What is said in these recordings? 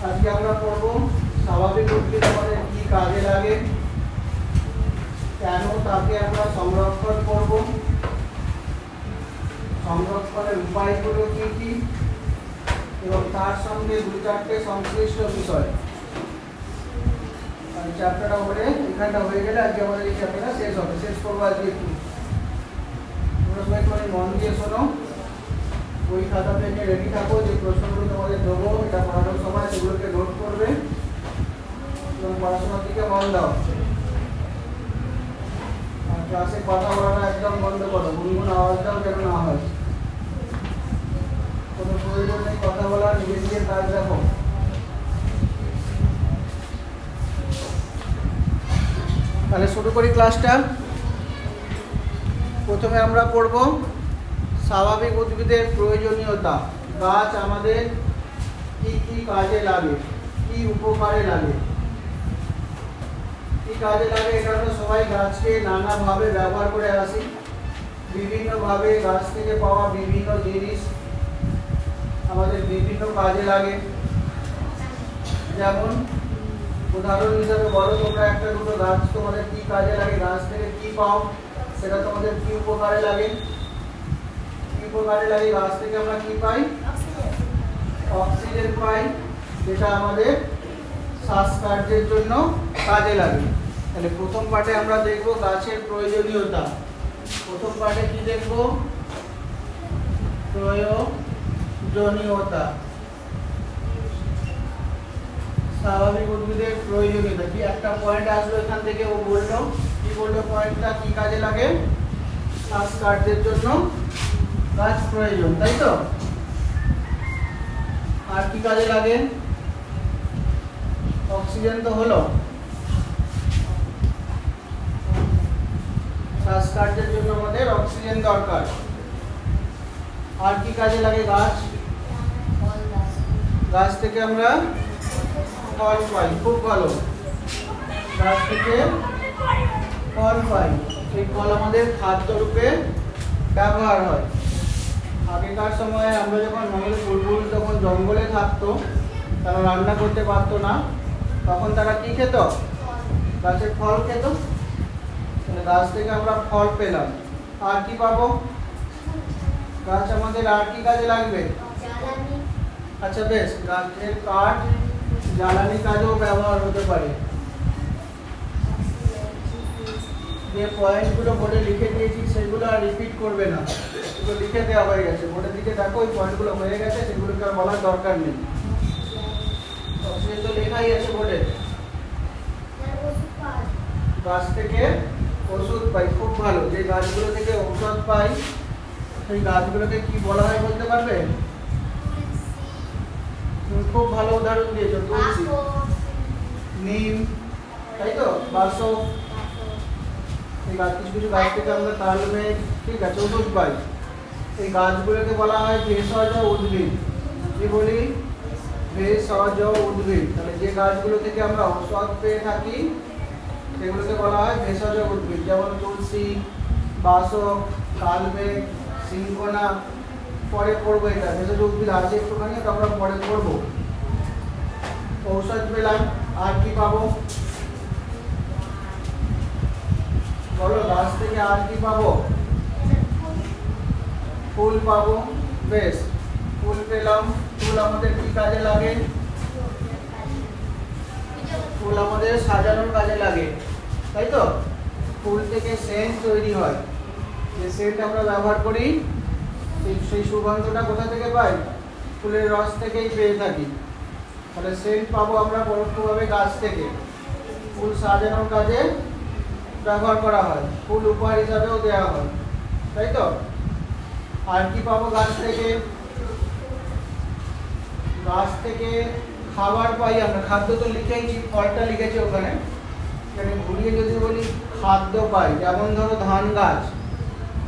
আজকে আমরা পড়ব স্বাভাবিক উদ্ভিদ আমাদের কি কাজে লাগে, কেন তাকে আমরা সংরক্ষণ করব, সংরক্ষণের উপায়গুলো কি কি, এবং তার সঙ্গে দু চারটে সংশ্লিষ্ট বিষয়। চ্যাপ্টারটা হলে এখানটা হয়ে গেলে আজকে আমাদের এই চ্যাপ্টারটা শেষ হবে। শেষ করবো আজকে একটু, তোমরা সবাই একটু মন দিয়ে শোনো, ওই খাতা পেনে রেডি থাকো, যে প্রশ্নগুলো তোমাদের দেবো এটা পড়ানোর সময় সেগুলোকে নোট করবে এবং পড়াশোনার দিকে মন দাও। আর ক্লাসে কথা বলাটা একদম বন্ধ করো, গুনগুন আওয়াজটাও যেন না হয়। কোনো প্রয়োজন নেই কথা বলার, নিজের কাজ দেখো। তাহলে শুরু করি ক্লাসটা। প্রথমে আমরা পড়ব স্বাভাবিক উদ্ভিদের প্রয়োজনীয়তা। গাছ আমাদের কি কি কাজে লাগে, কি উপকারে লাগে, কি কাজে লাগে, এটা আমরা সবাই গাছকে নানাভাবে ব্যবহার করে আসি। বিভিন্নভাবে গাছ থেকে পাওয়া বিভিন্ন জিনিস আমাদের বিভিন্ন কাজে লাগে। যেমন উদাহরণ হিসাবে বলো তোমরা একটা দুটো গাছ তোমাদের কি কাজে লাগে, গাছ থেকে কি পাও, সেটা তোমাদের কি উপকারে লাগে। কি উপকারে লাগে, গাছ থেকে আমরা কি পাই? অক্সিজেন পাই, যেটা আমাদের শ্বাসকার্যের জন্য কাজে লাগে। তাহলে প্রথম পার্টে আমরা দেখব গাছের প্রয়োজনীয়তা। প্রথম পার্টে কি দেখব? প্রয়োজনীয়তা, স্বাভাবিক উদ্ভিদের প্রয়োজনীয়তা। কি একটা পয়েন্ট আসলো এখান থেকে, ও বললো কি বললো পয়েন্টটা, কি কাজে লাগে? শ্বাসকার্যের জন্য গাছ প্রয়োজন, তাই তো? আর কি কাজে লাগে? অক্সিজেন তো হলো, শ্বাসকার্যের জন্য আমাদের অক্সিজেন দরকার। আর কি কাজে লাগে গাছ? গাছ থেকে আমরা ফল পাই, খুব ভালো, গাছ থেকে ফল পাই। সেই ফল আমাদের খাদ্য রূপে ব্যবহার হয়। আগেকার সময়ে আমরা যখন আমাদের পূর্বপুরুষ যখন জঙ্গলে থাকতো, তারা রান্না করতে পারতো না, তখন তারা কি খেত? গাছের ফল খেত। গাছ থেকে আমরা ফল পেলাম। আর কি পাবো? গাছ আমাদের আর কি কাজে লাগবে? আচ্ছা বেশ, গাছের কাঠ জ্বালানি কাজেও ব্যবহার হতে পারে। যে পয়েন্টগুলো বোর্ডে লিখে দিয়েছি সেগুলো আর রিপিট করবে না, এগুলো লিখে দেওয়া হয়ে গেছে। বোর্ডের দিকে দেখো, ওই পয়েন্টগুলো হয়ে গেছে, সেগুলোকে আর বলার দরকার নেই। অক্সিজেন তো লেখাই আছে বোর্ডে। গাছ থেকে ওষুধ পাই, খুব ভালো। যে গাছগুলো থেকে ঔষধ পাই সেই গাছগুলোকে কি বলা হয় বলতে পারবে? খুব ভালো উদাহরণ দিয়েছো, তুলসী, নিম, তাই তো, বাসক। এই গাছ, কিছু কিছু গাছ থেকে আমরা তালমেঘ, ঠিক আছে, ওষুধ পাই। এই গাছগুলোকে বলা হয় ভেষজ উদ্ভিদ। কি বলি? ভেষজ উদ্ভিদ। তাহলে যে গাছগুলো থেকে আমরা ঔষধ পেয়ে থাকি সেগুলোকে বলা হয় ভেষজ উদ্ভিদ। যেমন তুলসী, বাসক, তালমেঘ, সিংকোনা। পরে পড়বো এটা, ভেষজ উদ্ভিদ আছে একটুখানি, তো আমরা পরে পড়বো। ঔষধ পেলাম, আর কি পাবো বলো? গাছ থেকে আর কি পাবো? ফুল পাবো। বেশ, ফুল পেলাম। ফুল আমাদের কি কাজে লাগে? ফুল আমাদের সাজানোর কাজে লাগে, তাই তো? ফুল থেকে সেন্ট তৈরি হয়, যে সেন্ট আমরা ব্যবহার করি, সেই সুগন্ধটা কোথা থেকে পাই? ফুলের রস থেকেই পেয়ে থাকি। তাহলে সেন্ট পাবো আমরা পরোক্ষভাবে গাছ থেকে। ফুল সাজানোর কাজে ব্যবহার করা হয়, ফুল উপহার হিসাবেও দেওয়া হয়, তাই তো? আর কি পাবো গাছ থেকে? গাছ থেকে খাবার পাই আমরা। খাদ্য তো লিখেইছি, ফলটা লিখেছি ওখানে, এখানে ঘুরিয়ে যদি বলি খাদ্য পাই। যেমন ধরো ধান গাছ,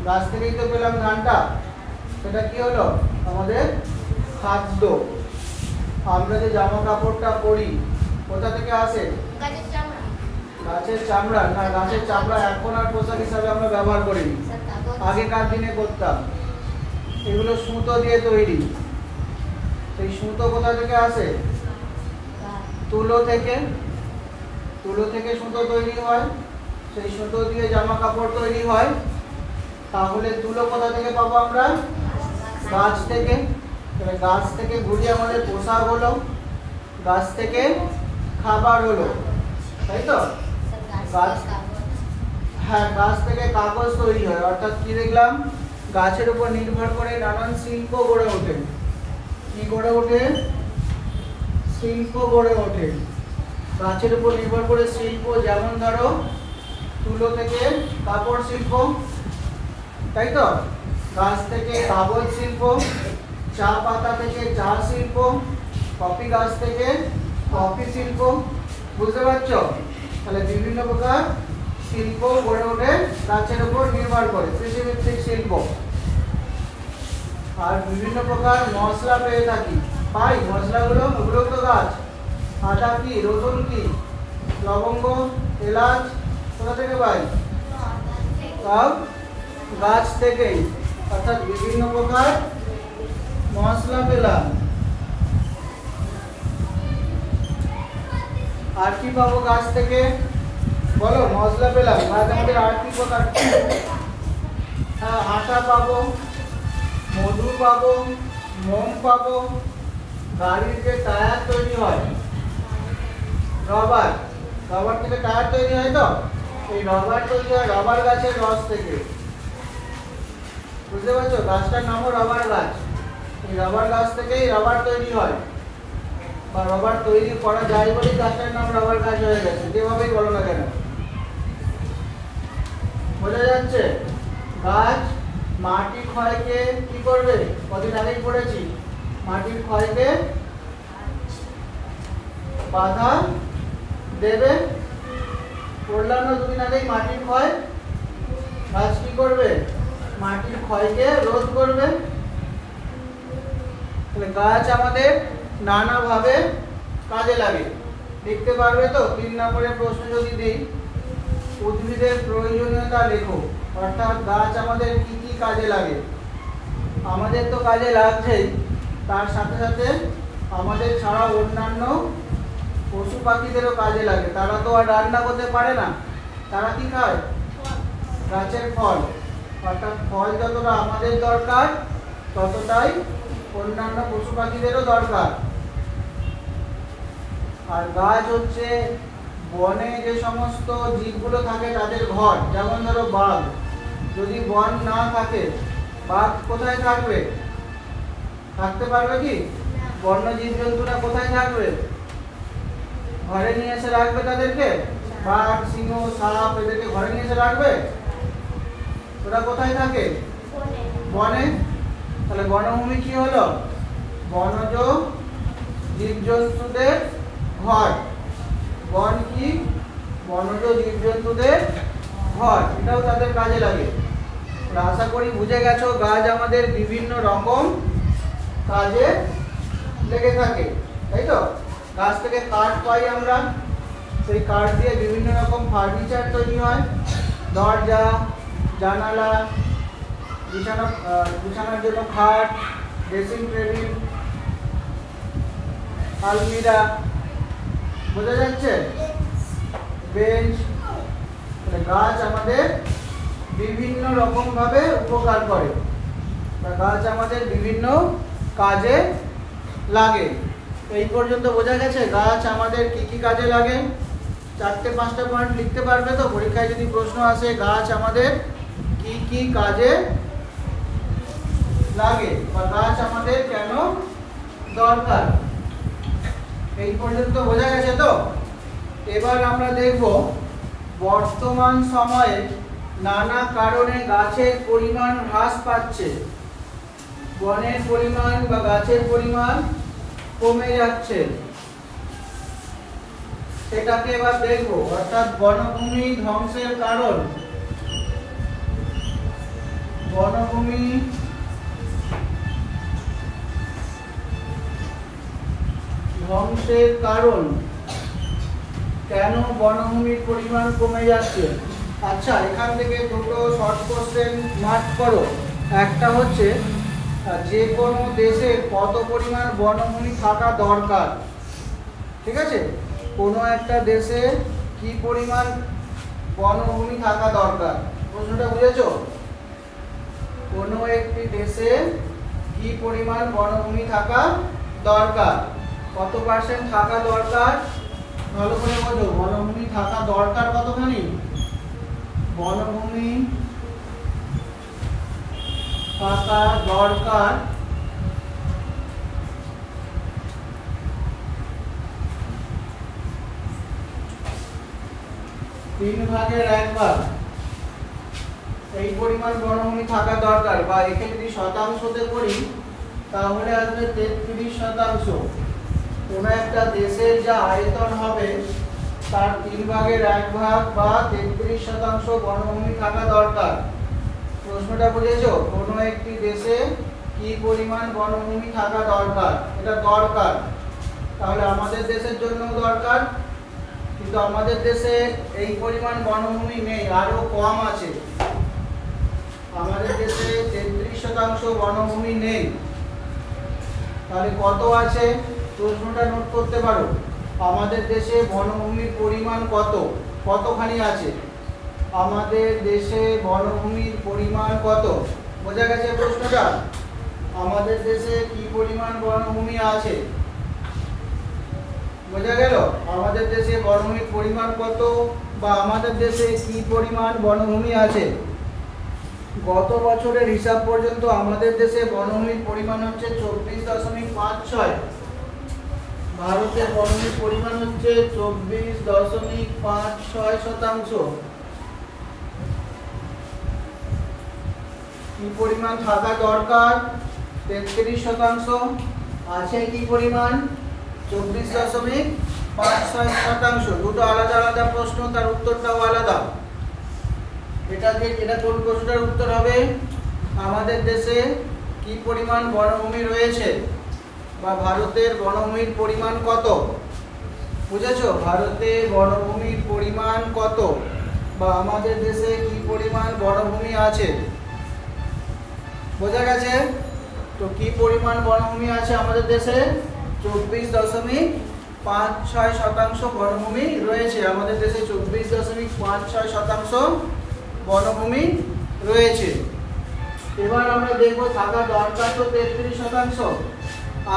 গাছ থেকেই তো পেলাম ধানটা, সেটা কি হলো? আমাদের খাদ্য। আমরা যে জামা কাপড়টা পরি কোথা থেকে আসে? গাছের চামড়া। না, গাছের চামড়া এখন আর পোশাক হিসাবে আমরা ব্যবহার করিনি, আগেকার দিনে করতাম। এগুলো সুতো দিয়ে তৈরি। সেই সুতো কোথা থেকে আসে? তুলো থেকে সুতো তৈরি হয়, সেই সুতো দিয়ে জামা কাপড় তৈরি হয়। তাহলে তুলো কোথা থেকে পাবো আমরা? গাছ থেকে। গাছ থেকে ঘুরিয়ে আমাদের পোশাক হলো, গাছ থেকে খাবার হলো, তাই তো? গাছ, হ্যাঁ, গাছ থেকে কাগজ তৈরি হয়। অর্থাৎ কি দেখলাম? গাছের উপর নির্ভর করে নানান শিল্প গড়ে ওঠে। কি গড়ে ওঠে? শিল্প গড়ে ওঠে। গাছের উপর নির্ভর করে শিল্প, যেমন ধরো তুলো থেকে কাপড় শিল্প, তাই তো? গাছ থেকে কাগজ শিল্প, চা পাতা থেকে চা শিল্প, কফি গাছ থেকে কফি শিল্প। বুঝতে পারছো? তাহলে বিভিন্ন প্রকার শিল্প গড়ে ওঠে গাছের উপর নির্ভর করে, কৃষিভিত্তিক শিল্প। আর বিভিন্ন প্রকার মশলা পেয়ে থাকি, পাই মশলাগুলো, ওগুলো তো গাছ। আদা কি, রসুন কি, লবঙ্গ, এলাচ কোথা থেকে পাই? সব গাছ থেকেই। অর্থাৎ বিভিন্ন প্রকার মশলা পেলাম। আর কি পাবো গাছ থেকে? বলো, মশলা পেলাম, গাছ আমাদের আর কি প্রকার? হ্যাঁ, আটা পাবো, মধু পাবো, মোম পাবো। গাড়ির যে টায়ার তৈরি হয়, রবার থেকে টায়ার তৈরি হয়, তো এই রবার তৈরি হয় রবার গাছের রস থেকে। বুঝতে পারছো? গাছটার নামও রবার গাছ। এই রবার গাছ থেকেই রবার তৈরি হয়, বা রবার তৈরি করা যায় বলেই গাছটার নাম রবার গাছ হয়ে গেছে, যেভাবেই বলো না কেন। বোঝা যাচ্ছে? গাছ মাটি ক্ষয়কে কি করবে? কদিন আগেই পড়েছি, মাটির ক্ষয়কে বাধা দেবে। পড়লাম না দুদিন আগেই? মাটির ক্ষয়, গাছ কি করবে? মাটির ক্ষয়কে রোধ করবে। তাহলে গাছ আমাদের নানাভাবে কাজে লাগে। লিখতে পারবে তো? 3 নম্বরের প্রশ্ন যদি দিই, উদ্ভিদের প্রয়োজনীয়তা লেখো। অর্থাৎ গাছ আমাদের কি কি কাজে লাগে? আমাদের তো কাজে লাগছেই, তার সাথে সাথে আমাদের ছাড়া অন্যান্য পশু পাখিদেরও কাজে লাগে। তারা তো আর রান্না করতে পারে না, তারা কি খায়? গাছের ফল। অর্থাৎ ফল যতটা আমাদের দরকার, ততটাই অন্যান্য পশু পাখিদেরও দরকার। আর গাছ হচ্ছে বনে যে সমস্ত জীবগুলো থাকে তাদের ঘর। যেমন ধরো বাঘ, যদি বন না থাকে, বাঘ কোথায় থাকবে? থাকতে পারবে কি? বন্য জীবজন্তুরা কোথায় থাকবে? ঘরে নিয়ে এসে রাখবে তাদেরকে? বাঘ, সিংহ, সাপ এদেরকে ঘরে নিয়ে এসে রাখবে? ওরা কোথায় থাকে? বনে। তাহলে বনভূমি কি হলো? বনজ জীবজন্তুদের ঘর। বন কি? বনজ জীবজন্তুদের ঘর। এটাও তাদের কাজে লাগে। আশা করি বুঝে গেছো, গাছ আমাদের বিভিন্ন রকম কাজে লেগে থাকে, তাই তো? গাছ থেকে কাঠ পাই আমরা, সেই কাঠ দিয়ে বিভিন্ন রকম ফার্নিচার তৈরি হয়। দরজা, জানালা, বিছানার জন্য খাট, ড্রেসিং টেবিল, আলমিরা। বোঝা যাচ্ছে? বেঞ্চ। গাছ আমাদের বিভিন্ন রকম ভাবে উপকার করে, গাছ আমাদের বিভিন্ন কাজে লাগে। এই পর্যন্ত বোঝা গেছে গাছ আমাদের কি কি কাজে লাগে? 4-5টা পয়েন্ট লিখতে পারবে তো? পরীক্ষায় যদি প্রশ্ন আসে গাছ আমাদের কি কি কাজে লাগে, বা গাছ আমাদের কেন দরকার। এই পর্যন্ত বোঝা গেছে তো? এবার আমরা দেখব বর্তমান সময়ে নানা কারণে গাছের পরিমাণ হ্রাস পাচ্ছে, বনের পরিমাণ বা গাছের পরিমাণ কমে যাচ্ছে, সেটাকে এবার দেখব। অর্থাৎ বনভূমি ধ্বংসের কারণ। বনভূমি ধ্বংসের কারণ, কেন বনভূমির পরিমাণ কমে যাচ্ছে। আচ্ছা, এখান থেকে দুটো শর্ট কোশ্চেন মার্ক করো। একটা হচ্ছে যে কোনো দেশে কত পরিমাণ বনভূমি থাকা দরকার, ঠিক আছে? কোনো একটা দেশে কি পরিমাণ বনভূমি থাকা দরকার? প্রশ্নটা বুঝেছো? কোনো একটি দেশে কি পরিমাণ বনভূমি থাকা দরকার? কত পার্সেন্ট থাকা দরকার? ভালো করে বোঝো, বনভূমি থাকা দরকার কতখানি? বনভূমি থাকা দরকার 3/1 এই পরিমাণ বনভূমি থাকা দরকার, বা একে যদি শতাংশতে করি তাহলে আসবে 33%। কোনো একটা দেশের যা আয়তন হবে তার 3/1 বা 33% বনভূমি থাকা দরকার। প্রশ্নটা বুঝেছো? কোনো একটি দেশে কি পরিমাণ বনভূমি থাকা দরকার, এটা দরকার। তাহলে আমাদের দেশের জন্য দরকার, কিন্তু আমাদের দেশে এই পরিমাণ বনভূমি নেই, আরো কম আছে। আমাদের দেশে 33% বনভূমি নেই। তাহলে কত আছে? প্রশ্নটা নোট করতে পারো। আমাদের দেশে বনভূমির পরিমাণ কত, কতখানি আছে? আমাদের দেশে বনভূমির পরিমাণ কত? বোঝা গেছে প্রশ্নটা? আমাদের দেশে কি পরিমাণ বনভূমি আছে? বোঝা গেল? আমাদের দেশে বনভূমির পরিমাণ কত, বা আমাদের দেশে কি পরিমাণ বনভূমি আছে? গত বছরের হিসাব পর্যন্ত আমাদের দেশে বনভূমির পরিমাণ হচ্ছে 24.56। ভারতের বনভূমির পরিমাণ হচ্ছে 24.56%। কি পরিমাণ থাকা দরকার? 33%। আছে কি পরিমাণ? 24.56%। দুটো আলাদা আলাদা প্রশ্ন, তার উত্তরটাও আলাদা। এটা কোন প্রশ্নটার উত্তর হবে? আমাদের দেশে কি পরিমাণ বনভূমি রয়েছে, বা ভারতের বনভূমির পরিমাণ কত? বুঝেছো? ভারতে বনভূমির পরিমাণ কত, বা আমাদের দেশে কি পরিমাণ বনভূমি আছে? বোঝা গেছে? তো কি পরিমাণ বনভূমি আছে আমাদের দেশে? 24.56% বনভূমি রয়েছে। আমাদের দেশে 24.56% বনভূমি রয়েছে। এবার আমরা দেখবো থাকা দরকার তো 33%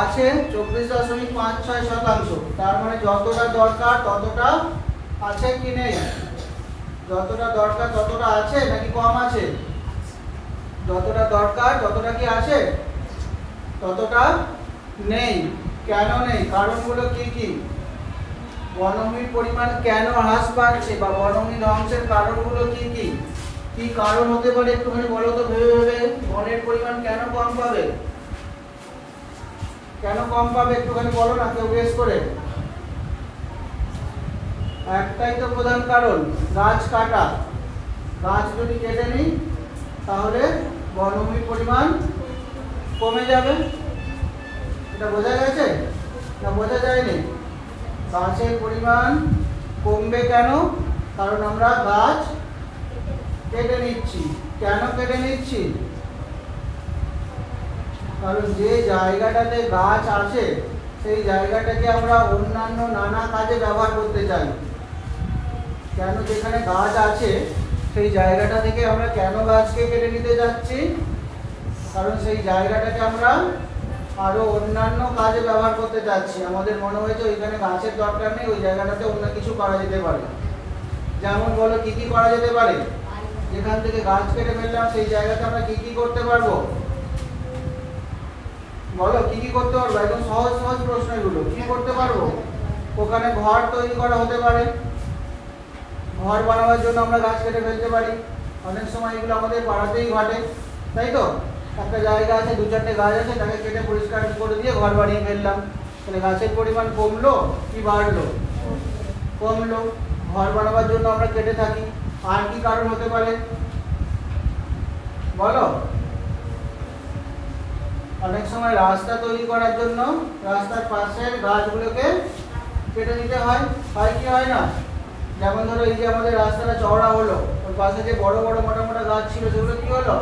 আছে, 24.56%। তার মানে যতটা দরকার ততটা আছে কি নেই? যতটা দরকার ততটা আছে নাকি কম আছে? যতটা দরকার ততটা কি আছে? ততটা নেই। কেন নেই? কারণগুলো কি কি? বনভূমির পরিমাণ কেন হ্রাস পাচ্ছে, বা বনভূমি ধ্বংসের কারণগুলো কি কি? কি কারণ হতে পারে একটুখানি বলো তো ভেবে ভেবে। বনের পরিমাণ কেন কম পাবে? কেন কম পাবে একটুখানি বলো না, কেউ গেস করে। একটাই তো প্রধান কারণ, গাছ কাটা। গাছ যদি কেটে নিই তাহলে বনভূমির পরিমাণ কমে যাবে। এটা বোঝা গেছে না বোঝা যায়নি? গাছের পরিমাণ কমবে কেন? কারণ আমরা গাছ কেটে নিচ্ছি। কেন কেটে নিচ্ছি? কারণ যে জায়গাটাতে গাছ আছে সেই জায়গাটাকে আমরা অন্যান্য নানা কাজে ব্যবহার করতে চাই। কেন? যেখানে গাছ আছে সেই জায়গাটা থেকে আমরা কেন গাছকে কেটে নিতে যাচ্ছি? কারণ সেই জায়গাটাকে আমরা আরো অন্যান্য কাজে ব্যবহার করতে যাচ্ছি। আমাদের মনে হয়েছে ওইখানে গাছের দরকার নেই, ওই জায়গাটাতে অন্য কিছু করা যেতে পারে। যেমন বলো কি কি করা যেতে পারে? যেখান থেকে গাছ কেটে ফেললাম সেই জায়গাতে আমরা কি কি করতে পারবো? বলো কি কি করতে পারবো? একদম সহজ সহজ প্রশ্ন এগুলো। কি করতে পারবো? ওখানে ঘর তৈরি করা হতে পারে। ঘর বানাবার জন্য আমরা গাছ কেটে ফেলতে পারি। অনেক সময় এগুলো আমাদের পাড়াতেই ঘটে, তাই তো? একটা জায়গা আছে, 2-4টে গাছ আছে, তাকে কেটে পরিষ্কার করে দিয়ে ঘর বানিয়ে ফেললাম। তাহলে গাছের পরিমাণ কমলো কি বাড়লো? কমলো। ঘর বানাবার জন্য আমরা কেটে থাকি। আর কি কারণ হতে পারে বলো? অনেক সময় রাস্তা তৈরি করার জন্য রাস্তার পাশের গাছগুলোকে কেটে নিতে হয়। হয় কি হয় না? যেমন ধরো এই যে আমাদের রাস্তাটা চওড়া হলো, ওর পাশে যে বড় বড় মোটা মোটা গাছ ছিল সেগুলো কি হলো?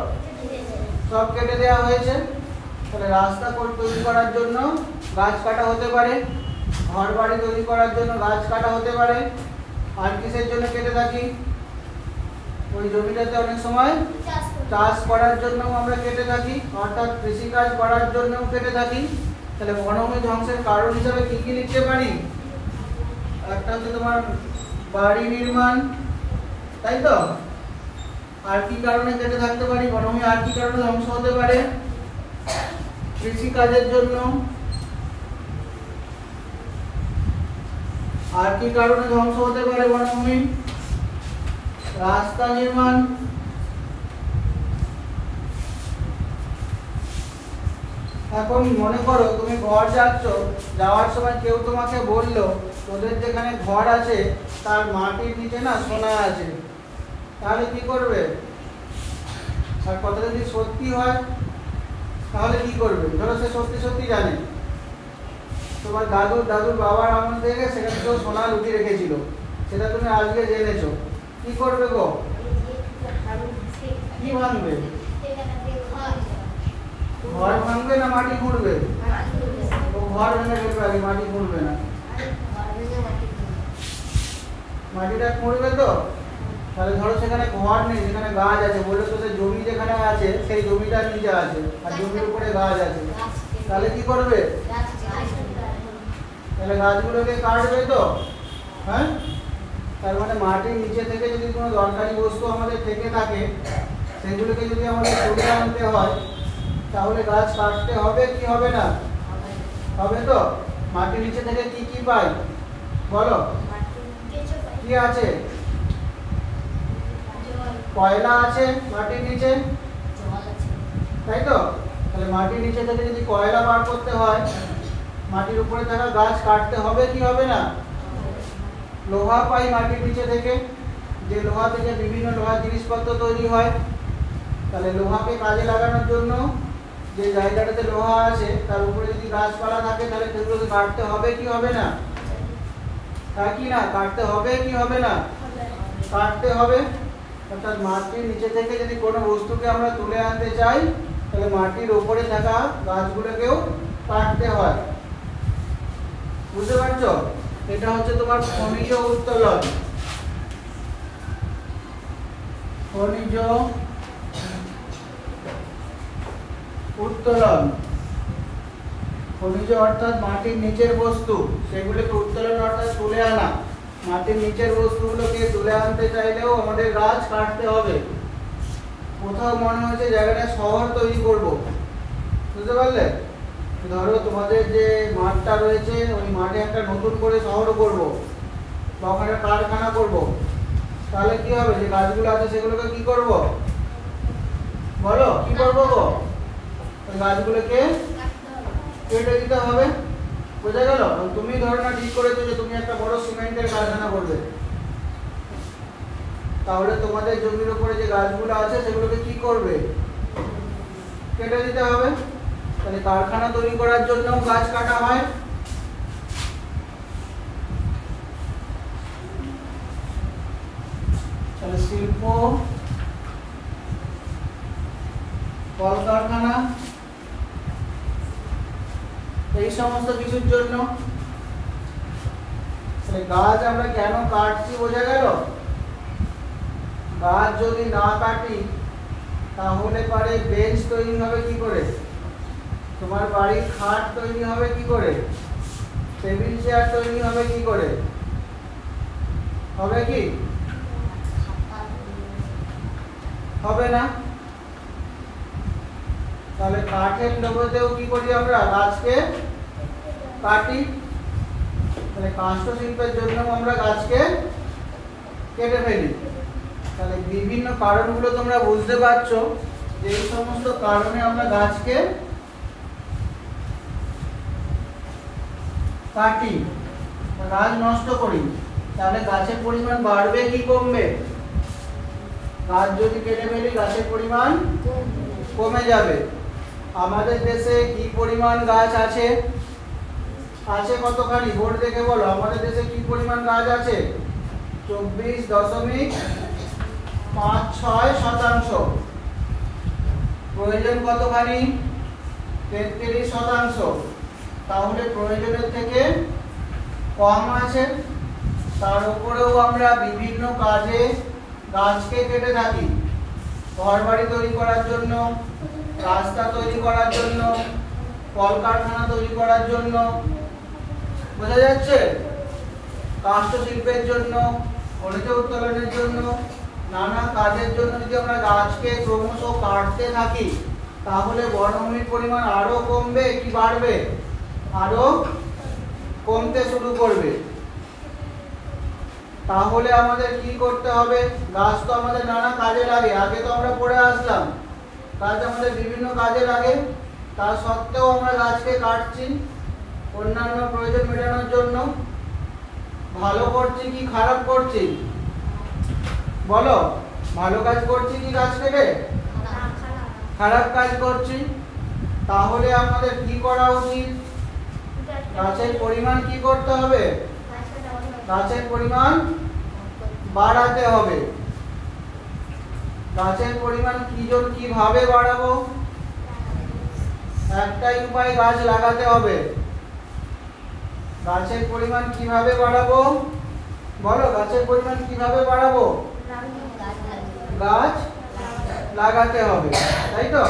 সব কেটে দেওয়া হয়েছে। তাহলে রাস্তা তৈরি করার জন্য গাছ কাটা হতে পারে। ঘর বাড়ি তৈরি করার জন্য গাছ কাটা হতে পারে। আর কিসের জন্য কেটে থাকি? ওই জমিটাতে অনেক সময় চাষ করার জন্য আমরা কেটে থাকি, অর্থাৎ কৃষিকাজ করার জন্য কেটে থাকি। তাহলে বনভূমি ধ্বংসের কারণ হিসাবে কি কি লিখতে পারি? একটা হচ্ছে তোমার বাড়ি নির্মাণ, তাই তো? আর কি কারণে কেটে থাকতে পারি বনভূমি? আর কি কারণে ধ্বংস হতে পারে? কৃষিকাজের জন্য। আর কি কারণে ধ্বংস হতে পারে বনভূমি? রাস্তা নির্মাণ। এখন মনে করো তুমি ঘর যাচ্ছ, যাওয়ার সময় কেউ তোমাকে বললো তোদের যেখানে ঘর আছে তার মাটির নিচে না সোনা আছে, তাহলে কি করবে? আর কথা যদি সত্যি হয় তাহলে কি করবে? ধরো সে সত্যি সত্যি জানে, তোমার দাদুর বাবার আমল থেকে সেখানে কেউ সোনা লুকিয়ে রেখেছিল, সেটা তুমি আজকে জেনেছো, কি করবে গো? কি ভাঙবে? ঘর ভাঙবে না মাটি খুঁড়বে? ও ঘর ভেঙে ফেলবে আগে, মাটি খুঁড়বে না। মাটিটা খুঁড়বে তো? তাহলে ধরো সেখানে ঘর নেই, সেখানে গাছ আছে, বলে তো জমি যেখানে আছে সেই জমিটার নিচে আছে আর জমির উপরে গাছ আছে, তাহলে কি করবে? তাহলে গাছগুলোকে কাটবে তো, হ্যাঁ? তার মানে মাটির নিচে থেকে যদি কোনো দরকারি বস্তু আমাদের থেকে থাকে সেগুলোকে যদি আমাদের তুলে আনতে হয় তাহলে গাছ কাটতে হবে কি হবে না? হবে তো। মাটির নিচে থেকে কি কি পাই বলো? কি আছে? কয়লা আছে মাটির নিচে, তাই তো? তাহলে মাটির নিচে থেকে যদি কয়লা বার করতে হয় মাটির উপরে থাকা গাছ কাটতে হবে কি হবে না? লোহা পাই মাটির নিচে থেকে, যে লোহা থেকে বিভিন্ন লোহার জিনিসপত্র তৈরি হয়। তাহলে লোহাকে কাজে লাগানোর জন্য যে জায়গাটাতে লোহা আছে তার উপরে যদি গাছপালা থাকে তাহলে সেগুলোকে কাটতে হবে কি হবে না? তা কি না কাটতে হবে কি হবে না? কাটতে হবে। অর্থাৎ মাটির নিচে থেকে যদি কোনো বস্তুকে আমরা তুলে আনতে চাই তাহলে মাটির উপরে থাকা গাছগুলোকেও কাটতে হয়। বুঝতে পারছো? এটা হচ্ছে তোমার খনিজ উত্তোলন। খনিজ উত্তোলন, খনিজ অর্থাৎ মাটির নিচের বস্তু, সেগুলোকে উত্তোলন অর্থাৎ তুলে আনা। মাটির নিচের বস্তুগুলোকে তুলে আনতে চাইলেও আমাদের গাছ কাটতে হবে। কোথাও মনে হচ্ছে জায়গাটা শহর তৈরি করব, বুঝতে পারলে? ধরো তোমাদের যে মাঠটা রয়েছে ওই মাঠে একটা নতুন করে শহর করব বা ওখানে কারখানা করব, তাহলে কি হবে? যে গাছগুলো আছে সেগুলোকে কি করব বলো? কি করব গো? ওই গাছগুলোকে কেটে দিতে হবে। বোঝা গেল? তুমি ধরো না ঠিক করেছো যে তুমি একটা বড় সিমেন্টের কারখানা করবে, তাহলে তোমাদের জমির উপরে যে গাছগুলো আছে সেগুলোকে কি করবে? কেটে দিতে হবে। তাহলে কারখানা তৈরি করার জন্য গাছ কাটা হয়। তাহলে শিল্প, কলকারখানা, এই সমস্ত কিছুর জন্য। তাহলে গাছ আমরা কেন কাটছি বোঝা গেল? গাছ যদি না কাটি তাহলে পারে বেঞ্চ তৈরি হবে কি করে? তোমার বাড়ির খাট তৈরি হবে কি করে? টেবিল চেয়ার তৈরি হবে কি করে? হবে কি? হবে না। তাহলে কাঠের লোভেতেও কি করি আমরা? গাছকে কাটি। তাহলে কাষ্ঠ শিল্পের জন্য আমরা গাছকে কেটে ফেলি। তাহলে বিভিন্ন কারণগুলো তোমরা বুঝতে পারছো যে এই সমস্ত কারণে আমরা গাছকে কাটি, গাছ নষ্ট করি। তাহলে গাছের পরিমাণ বাড়বে কি কমবে? গাছ যদি কেটে ফেলি গাছের পরিমাণ কমে যাবে। আমাদের দেশে কি পরিমাণ গাছ আছে? আছে কতখানি? বোর্ড দেখে বলো আমাদের দেশে কি পরিমাণ গাছ আছে? 24.56%। প্রয়োজন কতখানি? 33%। তাহলে প্রয়োজনের থেকে কম আছে, তার উপরেও আমরা বিভিন্ন কাজে গাছকে কেটে থাকি। ঘরবাড়ি তৈরি করার জন্য, রাস্তা তৈরি করার জন্য, কলকারখানা তৈরি করার জন্য, বোঝা যাচ্ছে, কাষ্ঠ শিল্পের জন্য, খনিজ উত্তোলনের জন্য, নানা কাজের জন্য যদি আমরা গাছকে ক্রমশ কাটতে থাকি তাহলে বনভূমির পরিমাণ আরো কমবে কি বাড়বে? আরো কমতে শুরু করবে। তাহলে আমাদের কি করতে হবে? গাছ তো আমাদের নানা কাজে লাগে, আগে তো আমরা পড়ে আসলাম গাছ আমাদের বিভিন্ন কাজে লাগে, তা সত্ত্বেও আমরা গাছকে কাটছি অন্যান্য প্রয়োজন মেটানোর জন্য। ভালো করছি কি খারাপ করছি? বলো, ভালো কাজ করছি কি গাছ কেটে? খারাপ কাজ করছি। তাহলে আমাদের কি করা উচিত? গাছের পরিমাণ কি করতে হবে? গাছের পরিমাণ বাড়াতে হবে। গাছের পরিমাণ কিভাবে বাড়াবো? একটাই উপায়, গাছ লাগাতে হবে। গাছের পরিমাণ কিভাবে বাড়াবো? বলো, গাছের পরিমাণ কিভাবে বাড়াবো? গাছ লাগাতে হবে, তাই তো?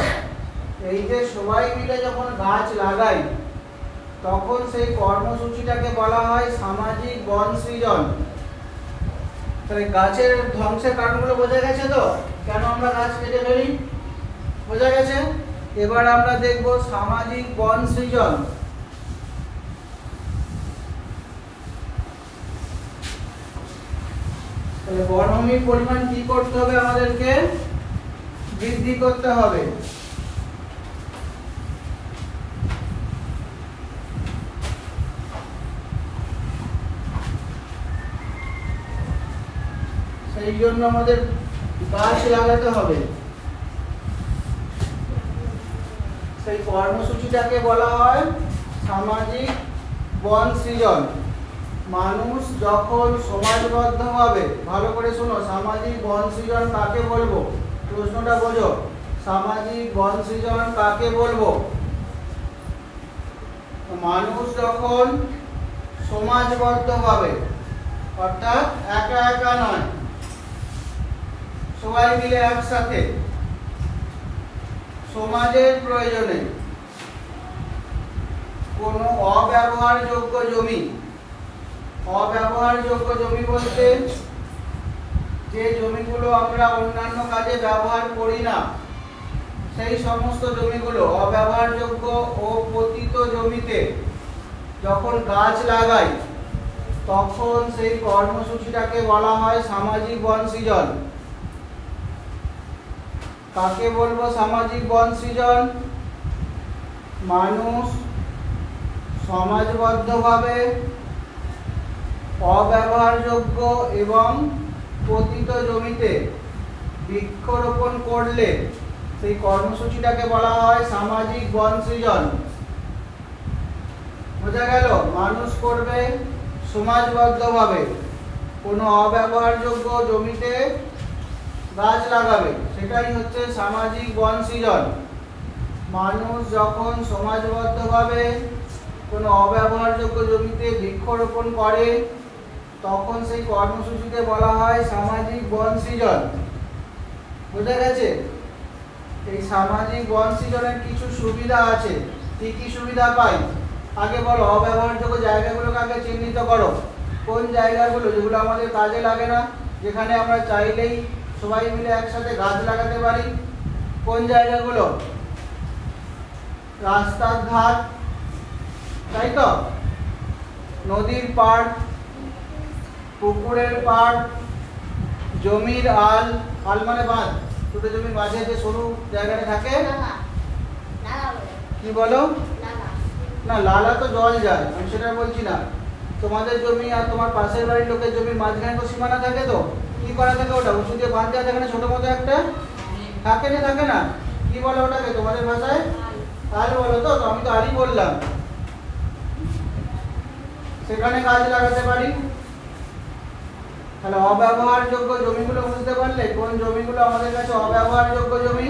এই যে সবাই মিলে যখন গাছ লাগাই তখন সেই কর্মসূচিটাকে বলা হয় সামাজিক বন সৃজন। তাহলে গাছের ধ্বংসের কারণগুলো বোঝা গেছে তো, কেন আমরা গাছ কেটে ফেলি? বোঝা গেছে। এবার আমরা দেখব সামাজিক বন সৃজন। তাহলে বনভূমির পরিমাণ কি করতে হবে? আমাদেরকে বৃদ্ধি করতে হবে। সেই জন্য আমাদের গাছ লাগাতে হবে। সেই কর্মসূচিটাকে বলা হয় সামাজিক বন সৃজন। মানুষ যখন সমাজবদ্ধভাবে, ভালো করে শোনো, সামাজিক বন সৃজন কাকে বলবো? প্রশ্নটা বোঝো, সামাজিক বন সৃজন কাকে বলবো? মানুষ যখন সমাজবদ্ধভাবে, অর্থাৎ একা একা নয়, সবাই মিলে একসাথে সমাজের প্রয়োজনে কোনো অব্যবহারযোগ্য জমি, অব্যবহারযোগ্য জমি বলতে যে জমিগুলো আমরা অন্যান্য কাজে ব্যবহার করি না, সেই সমস্ত জমিগুলো অব্যবহারযোগ্য ও পতিত জমিতে যখন গাছ লাগাই তখন সেই কর্মসূচিটাকে বলা হয় সামাজিক বন সৃজন। কাকে বলবো সামাজিক বন সৃজন? মানুষ সমাজবদ্ধভাবে অব্যবহারযোগ্য এবং পতিত জমিতে বৃক্ষরোপণ করলে সেই কর্মসূচিটাকে বলা হয় সামাজিক বন সৃজন। বোঝা গেল? মানুষ করবে সমাজবদ্ধভাবে, কোনো অব্যবহারযোগ্য জমিতে গাছ লাগাবে, সেটাই হচ্ছে সামাজিক বন সৃজন। মানুষ যখন সমাজবদ্ধভাবে কোনো অব্যবহারযোগ্য জমিতে বৃক্ষরোপণ করে তখন সেই কর্মসূচিতে বলা হয় সামাজিক বন সৃজন। বোঝা গেছে? এই সামাজিক বন সৃজনের কিছু সুবিধা আছে। কি কি সুবিধা পাই? আগে বলো, অব্যবহারযোগ্য জায়গাগুলোকে আগে চিহ্নিত করো। কোন জায়গাগুলো যেগুলো আমাদের কাজে লাগে না, যেখানে আমরা চাইলেই সবাই মিলে একসাথে গাছ লাগাতে পারি? কোন জায়গাগুলো? রাস্তার ধার, তাই তো? নদীর পাড়, পুকুরের পাড়, জমির আল, আল মানে বাঁধ, দুটো জমির মাঝে যে সরু জায়গাটা থাকে, কি বলো? না, লালা তো জল যায়, আমি সেটা বলছি না। তোমাদের জমি আর তোমার পাশের বাড়ির লোকের জমির মাঝখানে তো সীমানা থাকে, তো কি করা থাকে? ওটা উঁচু দিয়ে বাঁধ দেওয়া থাকে না, ছোট মতো একটা থাকে না, থাকে না? কি বলে ওটাকে তোমাদের ভাষায়? আল বলো তো? আমি তো আলই বললাম। সেখানে গাছ লাগাতে পারি। তাহলে অব্যবহারযোগ্য জমিগুলো বুঝতে পারলে কোন জমিগুলো আমাদের কাছে অব্যবহারযোগ্য জমি?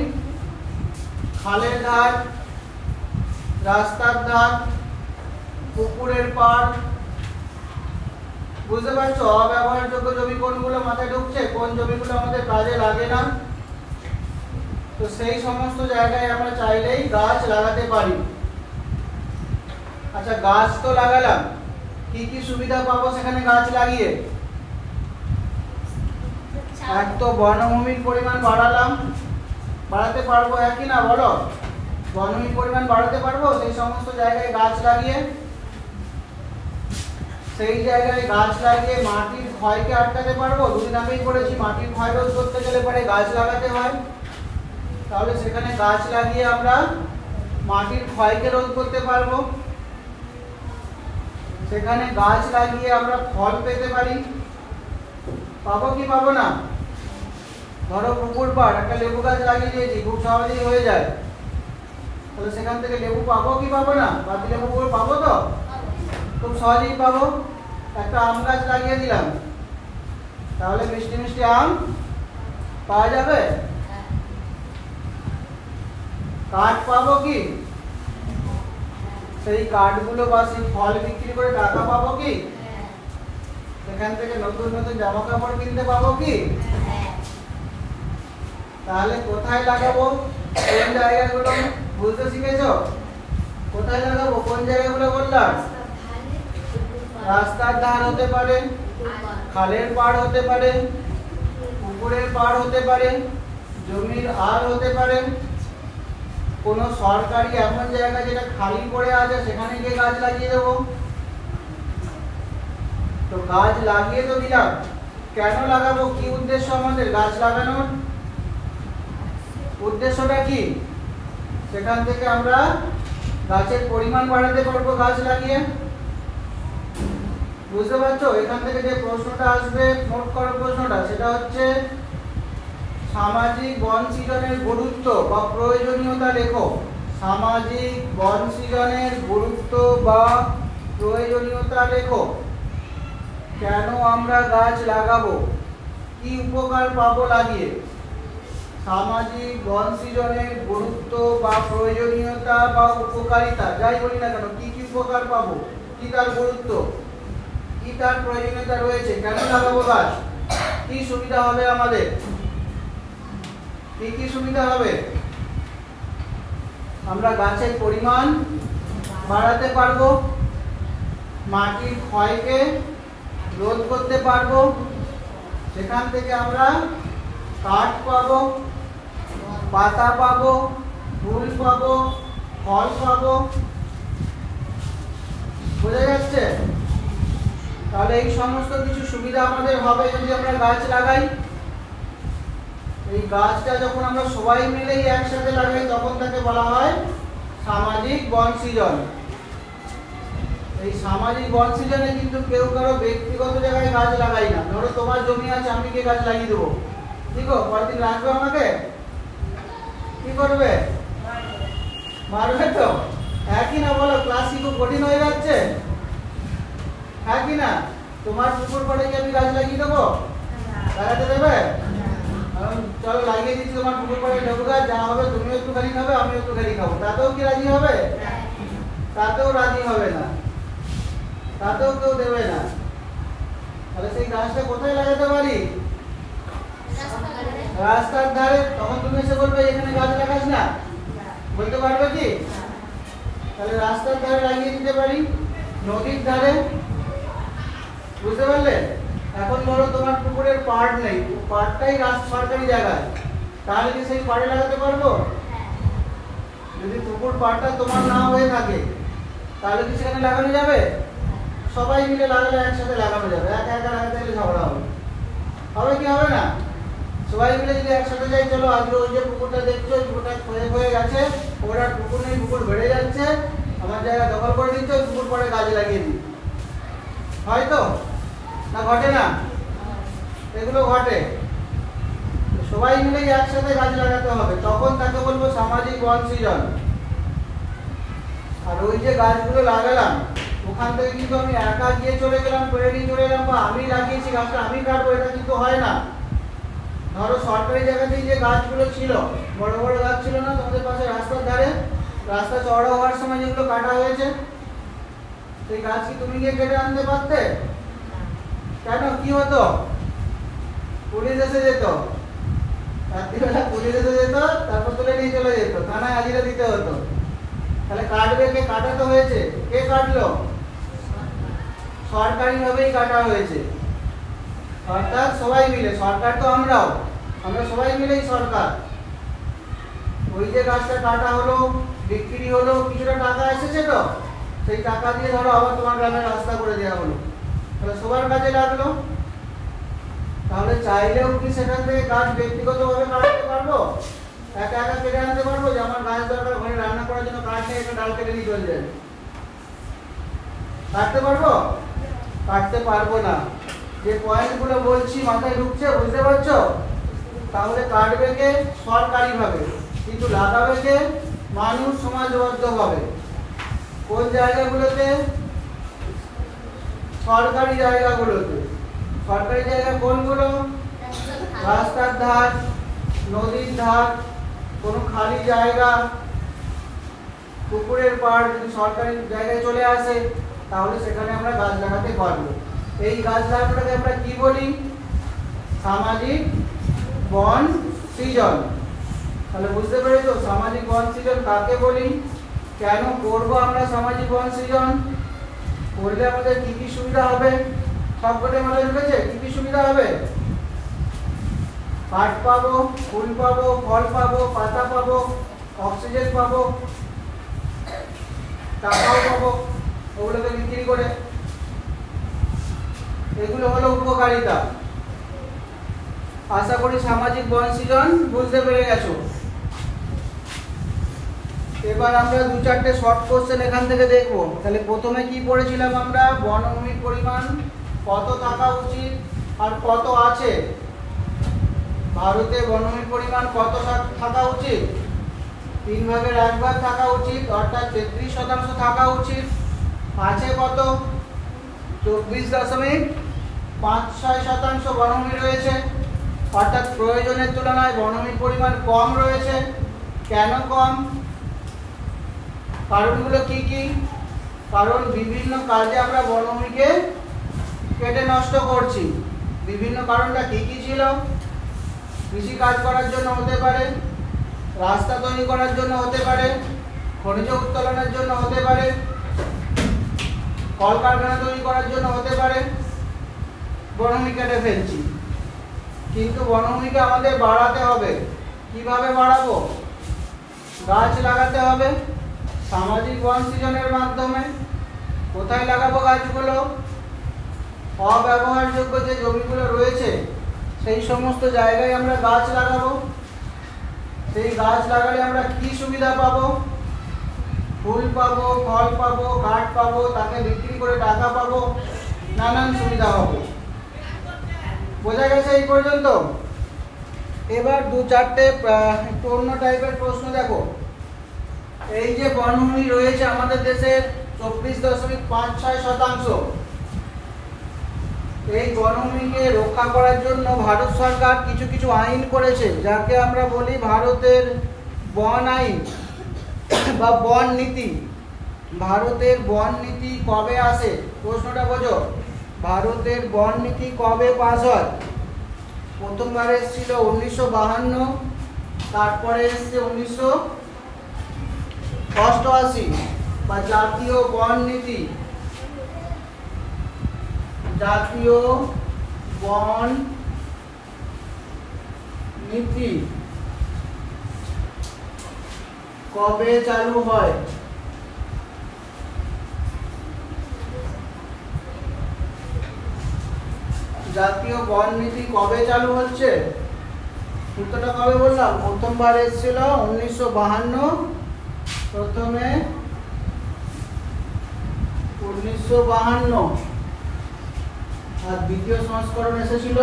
খালের ধার, রাস্তার ধার, পুকুরের পাড়, বুঝতে পারছো অব্যবহারযোগ্য জমি কোনগুলো মাথায় ঢুকছে, কোন জমিগুলো আমাদের কাজে লাগে না। তো সেই সমস্ত জায়গায় আমরা চাইলেই গাছ লাগাতে পারি। আচ্ছা, গাছ তো লাগালাম, কি কি সুবিধা পাবো সেখানে গাছ লাগিয়ে? এক তো বনভূমির পরিমাণ বাড়াতে পারবো, একই না বলো? বনভূমির পরিমাণ বাড়াতে পারবো সেই সমস্ত জায়গায় গাছ লাগিয়ে। সেই জায়গায় গাছ লাগিয়ে মাটির ক্ষয়কে আটকাতে পারবো। দুদিন আগেই পড়েছি মাটির ক্ষয় রোধ করতে গেলে পরে গাছ লাগাতে হয়। তাহলে সেখানে গাছ লাগিয়ে আমরা মাটির ক্ষয়কে রোধ করতে পারবো। সেখানে গাছ লাগিয়ে আমরা ফল পেতে পারি। পাবো কি পাবো না? ধরো পুকুর পাড় একটা লেবু গাছ লাগিয়ে দিয়েছি, খুব সহজেই হয়ে যায়। তাহলে সেখান থেকে লেবু পাবো কি পাবো না? পাতি লেবু পাবো তো? খুব সহজেই পাবো। একটা আম গাছ লাগিয়ে দিলাম, তাহলে মিষ্টি মিষ্টি আম পাওয়া যাবে। কাঠ পাবো কি? সেই কাঠগুলো বা সেই ফল বিক্রি করে টাকা পাবো কি? সেখান থেকে নতুন নতুন জামা কাপড় কিনতে পাবো কি? তাহলে কোথায় লাগাবো? কোন জায়গাগুলো বুঝতে শিখেছো? কোথায় লাগাবো? কোন জায়গাগুলো বললাম? রাস্তার ধার হতে পারে, খালের পাড় হতে পারে, পুকুরের পাড় হতে পারে, জমির আল হতে পারে, কোনো সরকারি এমন জায়গা যেটা খালি পড়ে আছে সেখানে গিয়ে গাছ লাগিয়ে দেবো। তো গাছ লাগিয়ে তো দিলাম, কেন লাগাবো? কি উদ্দেশ্য আমাদের গাছ লাগানোর? উদ্দেশ্যটা কি? সেখান থেকে আমরা গাছের পরিমাণ বাড়াতে পারবো গাছ লাগিয়ে। বুঝতে পারছো? এখান থেকে যে প্রশ্নটা আসবে, নোট করো প্রশ্নটা, সেটা হচ্ছে সামাজিক বন সৃজনের গুরুত্ব বা প্রয়োজনীয়তা লেখো। সামাজিক বন সৃজনের গুরুত্ব বা প্রয়োজনীয়তা লেখো। কেন আমরা গাছ লাগাবো? কি উপকার পাবো লাগিয়ে? সামাজিক বন সৃজনের গুরুত্ব বা প্রয়োজনীয়তা বা উপকারিতা, যাই বলি না কেন, কি কি উপকার পাবো, কি তার গুরুত্ব, কি তার প্রয়োজনীয়তা রয়েছে, কেন লাগাবো গাছ, কি সুবিধা হবে আমাদের, কি কি সুবিধা হবে? আমরা গাছের পরিমাণ বাড়াতে পারবো, মাটির ক্ষয়কে রোধ করতে পারবো, সেখান থেকে আমরা কাঠ পাবো, পাতা পাবো, ফুল পাবো, ফল পাবো। বোঝা যাচ্ছে? তাহলে এই সমস্ত কিছু সুবিধা আমাদের হবে যদি আমরা গাছ লাগাই। এই গাছটা যখন আমরা সবাই মিলে একসাথে লাগাই তখন তাকে বলা হয় সামাজিক বন সৃজন। এই সামাজিক বন সৃজনে কিন্তু কেউ কারো ব্যক্তিগত জায়গায় গাছ লাগাই না। ধরো তোমার জমি আছে, আমি কি গাছ লাগিয়ে দেবো? ঠিক আছে, কয়েকদিন রাখবে আমাকে, কি করবে? মারবে তো? হ্যাঁ কি না বলো? ক্লাস কি খুব কঠিন হয়ে যাচ্ছে? হ্যাঁ কি না? তোমার পুকুর পাড়ে কি আমি গাছ লাগিয়ে দেবো? লাগাতে দেবে? চলো লাগিয়ে দিচ্ছি তোমার পুকুর পাড়ে লেবু গাছ, যা হবে তুমিও একটুখানি খাবে, আমিও একটুখানি খাবো। তাতেও কি রাজি হবে? তাতেও রাজি হবে না, তাতেও কেউ দেবে না। তাহলে সেই গাছটা কোথায় লাগাতে পারি? রাস্তার ধারে। তখন তুমি এসে বলবে এখানে গাছ লাগাস না, বলতে পারবে কি? তাহলে রাস্তার ধারে লাগিয়ে দিতে পারি, নদীর ধারে। বুঝতে পারলে? এখন ধরো তোমার পুকুরের পাড় নেই, পাড়টাই সরকারি জায়গায়, তাহলে কি সেই পাড়ে লাগাতে পারবো? যদি পুকুর পাড়টা তোমার না হয়ে থাকে তাহলে কি সেখানে লাগানো যাবে? সবাই মিলে লাগালে একসাথে লাগানো যাবে, একা একা লাগাতে গেলে ঝগড়া হবে। হবে কি হবে না? সবাই মিলে যদি একসাথে যাই, চলো আজকে ওই যে পুকুরটা দেখছো, পুকুরটা ক্ষয়ে ক্ষয়ে গেছে, ওরা পুকুর নেই, পুকুর বেড়ে যাচ্ছে, আমার জায়গা দখল করে দিচ্ছে, ওই পুকুর পরে গাছ লাগিয়ে দিই। হয়তো না? ঘটে না? এগুলো ঘটে। সবাই মিলে একসাথে গাছ লাগাতে হবে, তখন তাকে বলবো সামাজিক বন সৃজন। আর ওই যে গাছগুলো লাগালাম ওখান থেকে কিন্তু আমি একা গিয়ে চলে গেলাম, পেড়ে নিয়ে চলে এলাম, বা আমি লাগিয়েছি গাছটা আমি কাটবো, এটা কিন্তু হয় না। ধরো সরকারি জায়গাতেই যে গাছগুলো ছিল, বড় বড় গাছ ছিল না তোমাদের পাশে রাস্তার ধারে, রাস্তা চওড়া হওয়ার সময় যেগুলো কাটা হয়েছে, সেই গাছ কি তুমি গিয়ে কেটে আনতে পারতে? কেন কি হতো? পুলিশ এসে যেত, রাত্রিবেলা পুলিশ এসে যেত, তারপর তুলে নিয়ে চলে যেত, থানায় হাজিরা দিতে হতো। তাহলে কাটবে কে? কাটা তো হয়েছে, কে কাটলো? সরকারি ভাবেই কাটা হয়েছে, অর্থাৎ সবাই মিলে। সরকার তো আমরা সবাই মিলেই সরকার। ওই যে গাছটা কাটা হলো, বিক্রি হলো, কিছুটা টাকা এসেছে, তো সেই টাকা দিয়ে ধরো আবার তোমার গ্রামের রাস্তা করে দেওয়া হলো, তাহলে সবার কাজে লাগলো। তাহলে চাইলেও কি সেখান থেকে গাছ ব্যক্তিগতভাবে কাটতে পারবো? একা একা কেটে আনতে পারবো যে আমার গাছ দরকার ঘরে রান্না করার জন্য, কাঠ নিয়ে একটা ডাল কেটে নিয়ে চলে যাবে? কাটতে পারবো? কাটতে পারবো না। যে পয়েন্টগুলো বলছি মাথায় ঢুকছে, বুঝতে পারছো? তাহলে কাটবে কে? সরকারিভাবে, কিন্তু লাগাবে কে? মানুষ সমাজবদ্ধভাবে। কোন জায়গাগুলোতে? সরকারি জায়গাগুলোতে। সরকারি জায়গা কোনগুলো? রাস্তার ধার, নদীর ধার, কোনো খালি জায়গা, পুকুরের পাড় যদি সরকারি জায়গায় চলে আসে, তাহলে সেখানে আমরা গাছ লাগাতে পারবো। এই গাছ লাগানোটাকে আমরা কি বলি? সামাজিক বন সৃজন। তাহলে বুঝতে পেরেছো সামাজিক বন সৃজন কাকে বলি, কেন করবো আমরা সামাজিক বন সৃজন, করলে আমাদের কি কি সুবিধা হবে? সবকটাই মাথায় ঢুকেছে? কি কি সুবিধা হবে? কাঠ পাবো, ফুল পাবো, ফল পাবো, পাতা পাবো, অক্সিজেন পাবো, টাকাও পাবো ওগুলোকে বিক্রি করে। এগুলো হলো উপকারিতা। আশা করি সামাজিক বন সৃজন বুঝতে পেরে গেছো। এবার আমরা দু চারটে শর্ট কোশ্চেন এখান থেকে দেখবো। তাহলে প্রথমে কি পড়েছিলাম আমরা? বনভূমির পরিমাণ কত থাকা উচিত আর কত আছে। ভারতে বনভূমির পরিমাণ কত থাকা উচিত? 3 ভাগের 1 ভাগ থাকা উচিত, অর্থাৎ 33% থাকা উচিত। আছে কত? 24.56% বনভূমি রয়েছে, অর্থাৎ প্রয়োজনের তুলনায় বনভূমির পরিমাণ কম রয়েছে। কেন কম? কারণগুলো কি কি? কারণ বিভিন্ন কাজে আমরা বনভূমিকে কেটে নষ্ট করছি। বিভিন্ন কারণটা কি কি ছিল? কৃষি কাজ করার জন্য হতে পারে, রাস্তা তৈরি করার জন্য হতে পারে, খনিজ উত্তোলনের জন্য হতে পারে, কলকারখানা তৈরি করার জন্য হতে পারে। বনভূমি কেটে ফেলছি, কিন্তু বনভূমিকে আমাদের বাড়াতে হবে। কিভাবে বাড়াবো? গাছ লাগাতে হবে সামাজিক বন সৃজনের মাধ্যমে। কোথায় লাগাবো গাছগুলো? অব্যবহারযোগ্য যে জমিগুলো রয়েছে সেই সমস্ত জায়গায় আমরা গাছ লাগাবো। সেই গাছ লাগালে আমরা কি সুবিধা পাবো? ফুল পাবো, ফল পাবো, কাঠ পাবো, তাকে বিক্রি করে টাকা পাবো, নানান সুবিধা হবে। বোঝা গেছে এই পর্যন্ত? এবার দু চারটে একটু অন্য টাইপের প্রশ্ন দেখো। এই যে বনভূমি রয়েছে আমাদের দেশের 24.56%, এই বনভূমিকে রক্ষা করার জন্য ভারত সরকার কিছু কিছু আইন করেছে, যাকে আমরা বলি ভারতের বন আইন বা বন নীতি। ভারতের বন নীতি কবে আসে? প্রশ্নটা বোঝো। ভারতের বন নীতি কবে পাস হয়? প্রথমবার এসেছিল 1952, তারপরে এসছে 1988 বা জাতীয় বন নীতি। জাতীয় বন নীতি কবে চালু হয়? জাতীয় বন নীতি কবে চালু হচ্ছে? সূত্রটা কবে বললাম? প্রথমবার এসেছিল 1952, প্রথমে 1952, আর দ্বিতীয় সংস্করণ এসেছিল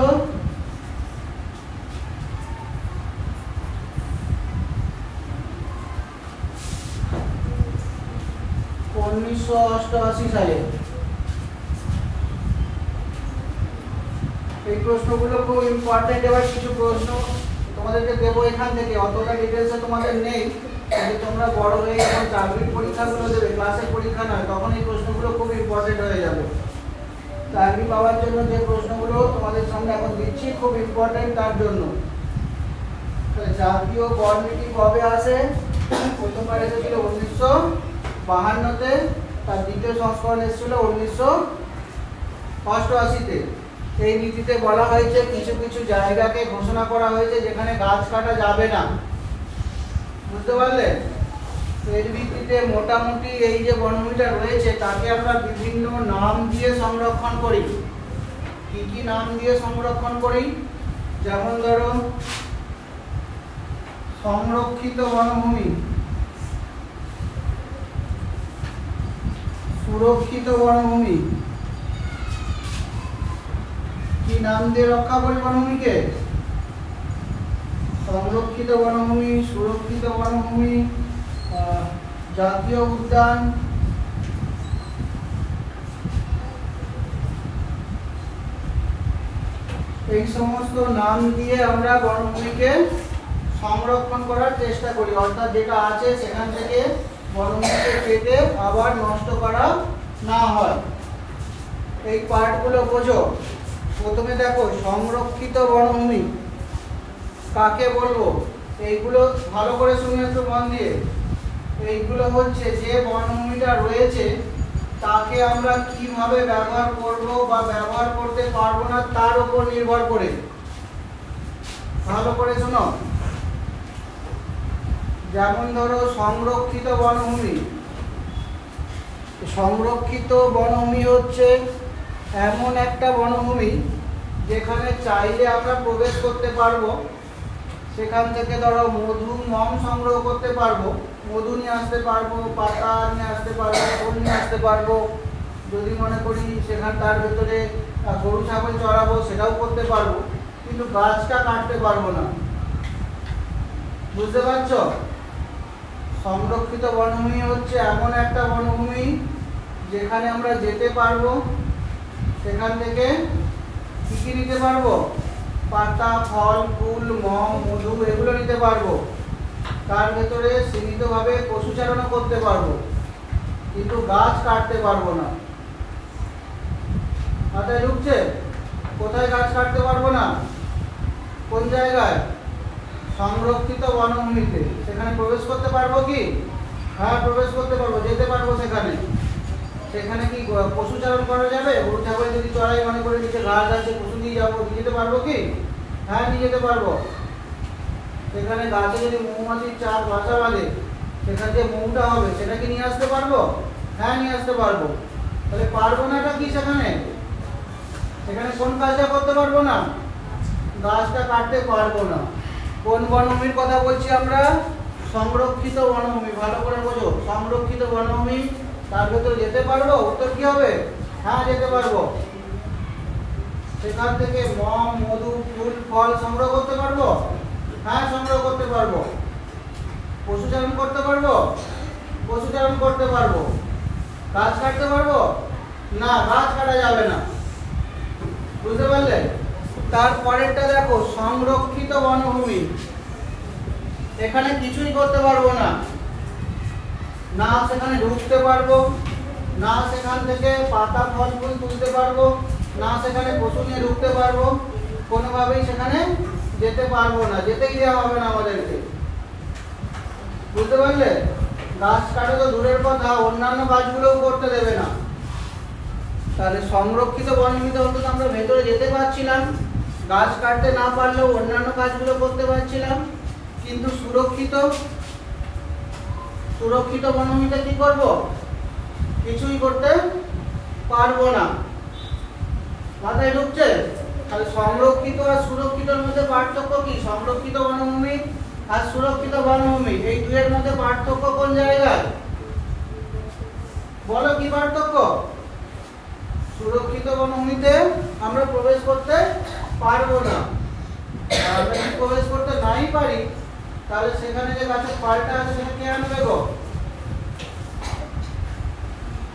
1988 সালে। এই প্রশ্নগুলো খুব ইম্পর্টেন্ট। এবার কিছু প্রশ্ন তোমাদেরকে দেবো এখান থেকে, অতটা ডিটেলসে তোমাদের নেই, কিন্তু তোমরা বড় হয়ে যখন চাকরির পরীক্ষাগুলো দেবে, ক্লাসের পরীক্ষা নয়, তখন এই প্রশ্নগুলো খুব ইম্পর্টেন্ট হয়ে যাবে। চাকরি পাওয়ার জন্য যে প্রশ্নগুলো তোমাদের সামনে এখন দিচ্ছি খুব ইম্পর্টেন্ট তার জন্য। জাতীয় কমিটি কবে আসে? প্রথমবার এসেছিল 1952-তে, তার দ্বিতীয় সংস্করণ এসেছিল 1988-তে। এই নীতিতে বলা হয়েছে কিছু কিছু জায়গাকে ঘোষণা করা হয়েছে যেখানে গাছ কাটা যাবে না, বুঝতে পারলে? এর ভিত্তিতে মোটামুটি এই যে বনভূমিটা রয়েছে তাকে আমরা বিভিন্ন নাম দিয়ে সংরক্ষণ করি। কি কি নাম দিয়ে সংরক্ষণ করি? যেমন ধরো সংরক্ষিত বনভূমি, সুরক্ষিত বনভূমি। কি নাম দিয়ে রক্ষা করি বনভূমিকে? সংরক্ষিত বনভূমি, সুরক্ষিত বনভূমি, জাতীয় উদ্যান, এই সমস্ত নাম দিয়ে আমরা বনভূমিকে সংরক্ষণ করার চেষ্টা করি। অর্থাৎ যেটা আছে সেখান থেকে বনভূমিকে কেটে আবার নষ্ট করা না হয়। এই পার্টগুলো বোঝো। প্রথমে দেখো সংরক্ষিত বনভূমি কাকে বলবো, এইগুলো ভালো করে শুনে একটু মন দিয়ে। এইগুলো হচ্ছে যে বনভূমিটা রয়েছে তাকে আমরা কিভাবে ব্যবহার করব বা ব্যবহার করতে পারবো না তার উপর নির্ভর করে। ভালো করে শোনো। যেমন ধরো সংরক্ষিত বনভূমি। সংরক্ষিত বনভূমি হচ্ছে এমন একটা বনভূমি যেখানে চাইলে আমরা প্রবেশ করতে পারবো, সেখান থেকে ধরো মধু, মম সংগ্রহ করতে পারবো, মধু নিয়ে আসতে পারবো, পাতা নিয়ে আসতে পারবো, ফুল নিয়ে আসতে পারবো। যদি মনে করি সেখানে তার ভেতরে গরু ছাগল চড়াবো সেটাও করতে পারবো, কিন্তু গাছটা কাটতে পারবো না, বুঝতে পারছো? সংরক্ষিত বনভূমি হচ্ছে এমন একটা বনভূমি যেখানে আমরা যেতে পারবো, সেখান থেকে কি কি নিতে পারবো? পাতা, ফল, ফুল, মম, মধু এগুলো নিতে পারবো। তার ভেতরে সীমিতভাবে পশুচারণও করতে পারবো, কিন্তু গাছ কাটতে পারবো না। মাথায় ঢুকছে? কোথায় গাছ কাটতে পারবো না? কোন জায়গায়? সংরক্ষিত বনভূমিতে। সেখানে প্রবেশ করতে পারবো কি? হ্যাঁ, প্রবেশ করতে পারবো, যেতে পারবো সেখানে। সেখানে কি পশুচারণ করা যাবে? গরু ছাগল যদি চড়াই, মনে করে নিচে ঘাস আছে, পশু নিয়ে যাবো, নিয়ে যেতে পারবো কি? হ্যাঁ, নিয়ে যেতে পারবো। সেখানে গাছে যদি মৌমাছির চাক বাসা বাঁধে, সেখানে যে মৌটা হবে সেটা কি নিয়ে আসতে পারবো? হ্যাঁ, নিয়ে আসতে পারবো। তাহলে পারবো নাটা কি? সেখানে সেখানে কোন কাজটা করতে পারবো না? গাছটা কাটতে পারবো না। কোন বনভূমির কথা বলছি আমরা? সংরক্ষিত বনভূমি। ভালো করে বোঝো। সংরক্ষিত বনভূমি, তার ভেতরে যেতে পারবো? উত্তর কি হবে? হ্যাঁ, যেতে পারবো। সেখান থেকে মম, মধু, ফুল, ফল সংগ্রহ করতে পারবো? হ্যাঁ, সংগ্রহ করতে পারবো। পশুচারণ করতে পারবো? পশুচারণ করতে পারবো। গাছ কাটতে পারবো না? গাছ কাটা যাবে না, বুঝতে পারলে? তারপরেরটা দেখো, সংরক্ষিত বনভূমি। এখানে কিছুই করতে পারবো না, না সেখানে ঢুকতে পারবো, না সেখান থেকে পাতা, ফল, ফুল তুলতে পারবো, না সেখানে পশু নিয়ে ঢুকতে পারবো, কোনোভাবেই সেখানে যেতে পারবো না, যেতেই দেওয়া হবে না আমাদেরকে, বুঝতে পারলে? গাছ কাটা তো দূরের কথা, অন্যান্য কাজগুলোও করতে দেবে না। তাহলে সংরক্ষিত বনভূমিতে অন্তত আমরা ভেতরে যেতে পারছিলাম, গাছ কাটতে না পারলেও অন্যান্য কাজগুলো করতে পারছিলাম। কিন্তু সুরক্ষিত বনভূমিতে কি করব? কিছুই করতে পারবো না। মাথায় ঢুকছে? তাহলে সংরক্ষিত আর সুরক্ষিতর মধ্যে পার্থক্য কি? সংরক্ষিত বনভূমি আর সুরক্ষিত বনভূমি, এই দুয়ের মধ্যে পার্থক্য কোন জায়গায়? বলো কি পার্থক্য? সুরক্ষিত বনভূমিতে আমরা প্রবেশ করতে পারবো না। আমরা যদি প্রবেশ করতে নাই পারি, তাহলে সেখানে যে গাছের পালটা আছে সেটা কে আনবে গো?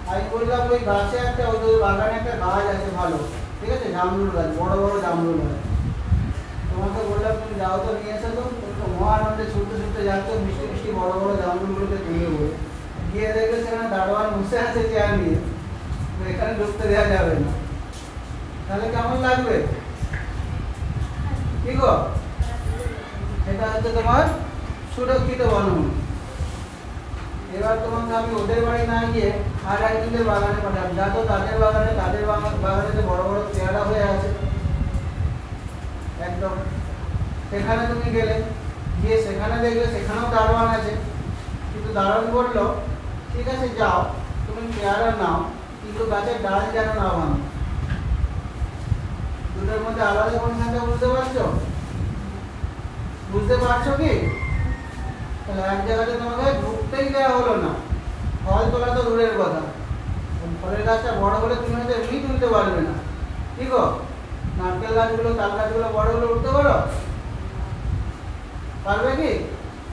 আমি বললাম ওই গাছে একটা, ওই বাগানে একটা গাছ আছে ভালো, ঠিক আছে, জামরুল গাছ, বড় বড় জামরুল গাছ। তোমাকে বললাম তুমি যাও তো, নিয়ে এসে তো মহানন্দে ছুটতে ছুটতে যাচ্ছ, মিষ্টি মিষ্টি বড় বড় জামরুলগুলোকে তুলে বলে গিয়ে দেখবে সেখানে দারোয়ান বসে আছে চেয়ার নিয়ে, এখানে ঢুকতে দেওয়া যাবে না। তাহলে কেমন লাগবে? কি গো, এটা হচ্ছে তোমার সুরক্ষিত বনভূমি। এবার তোমাকে আমি ওদের বাড়ি না গিয়ে আর একজনের বাগানে পাঠালাম, যা তো তাদের বাগানে বড় বড় পেয়ারা হয়ে আছে একদম। সেখানে তুমি গেলে, গিয়ে সেখানে দেখলে সেখানেও দারোয়ান আছে, কিন্তু দারোয়ান বললো ঠিক আছে যাও তুমি পেয়ারা নাও, কিন্তু গাছের ডাল যেন না ভাঙো। দুটোর মধ্যে আলাদা কোনখানটা বুঝতে পারছো? বুঝতে পারছো কি? তাহলে এক জায়গাতে তোমাকে ঢুকতেই দেওয়া হলো না, ফল তোলা তো দূরের কথা, ফলের গাছটা বড় হলে তুমি হয়তো এমনি তুলতে পারবে না। ঠিক গো, নারকেল গাছগুলো তাল গাছগুলো বড় হলে উঠতে পারো? পারবে কি?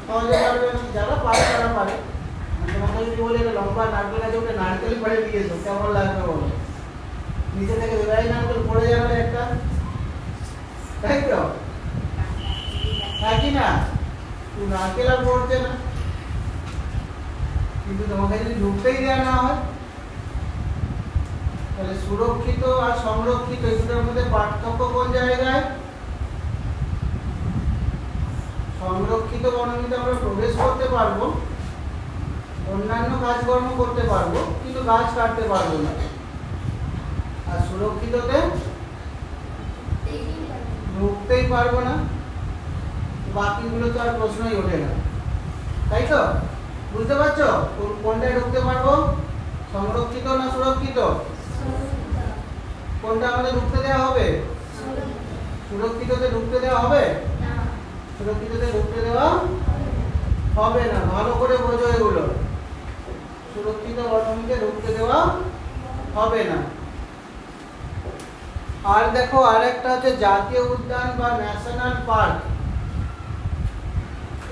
সহজে পারবে না, যারা পারে তারা পারে। তোমাকে যদি বলি একটা লম্বা নারকেল গাছে উঠে নারকেল পড়ে দিয়েছো, কেমন লাগবে বলো? নিচে থেকে দুবাই নারকেল পড়ে যাবে একটা, তাই তো? একই না, তুই নারকেল আর পড়ছে না, কিন্তু তোমাকে যদি ঢুকতেই দেওয়া না হয়, তাহলে সুরক্ষিত আর সংরক্ষিত এই দুটোর মধ্যে পার্থক্য কোন জায়গায়? সংরক্ষিত বনভূমিতে আমরা প্রবেশ করতে পারবো, অন্যান্য কাজকর্ম করতে পারবো, কিন্তু গাছ কাটতে পারবো না। আর সুরক্ষিততে ঢুকতেই পারবো না, বাকিগুলো তো আর প্রশ্নই ওঠে না, তাই তো? বুঝতে পারছো কোনটায় ঢুকতে পারবো? সংরক্ষিত না সুরক্ষিত? কোনটা আমাদের ঢুকতে দেওয়া হবে? সুরক্ষিততে ঢুকতে দেওয়া হবে? সুরক্ষিততে ঢুকতে দেওয়া হবে না। ভালো করে বোঝো এগুলো, সুরক্ষিত বনভূমিতে ঢুকতে দেওয়া হবে না। আর দেখো, আর একটা হচ্ছে জাতীয় উদ্যান বা ন্যাশনাল পার্ক।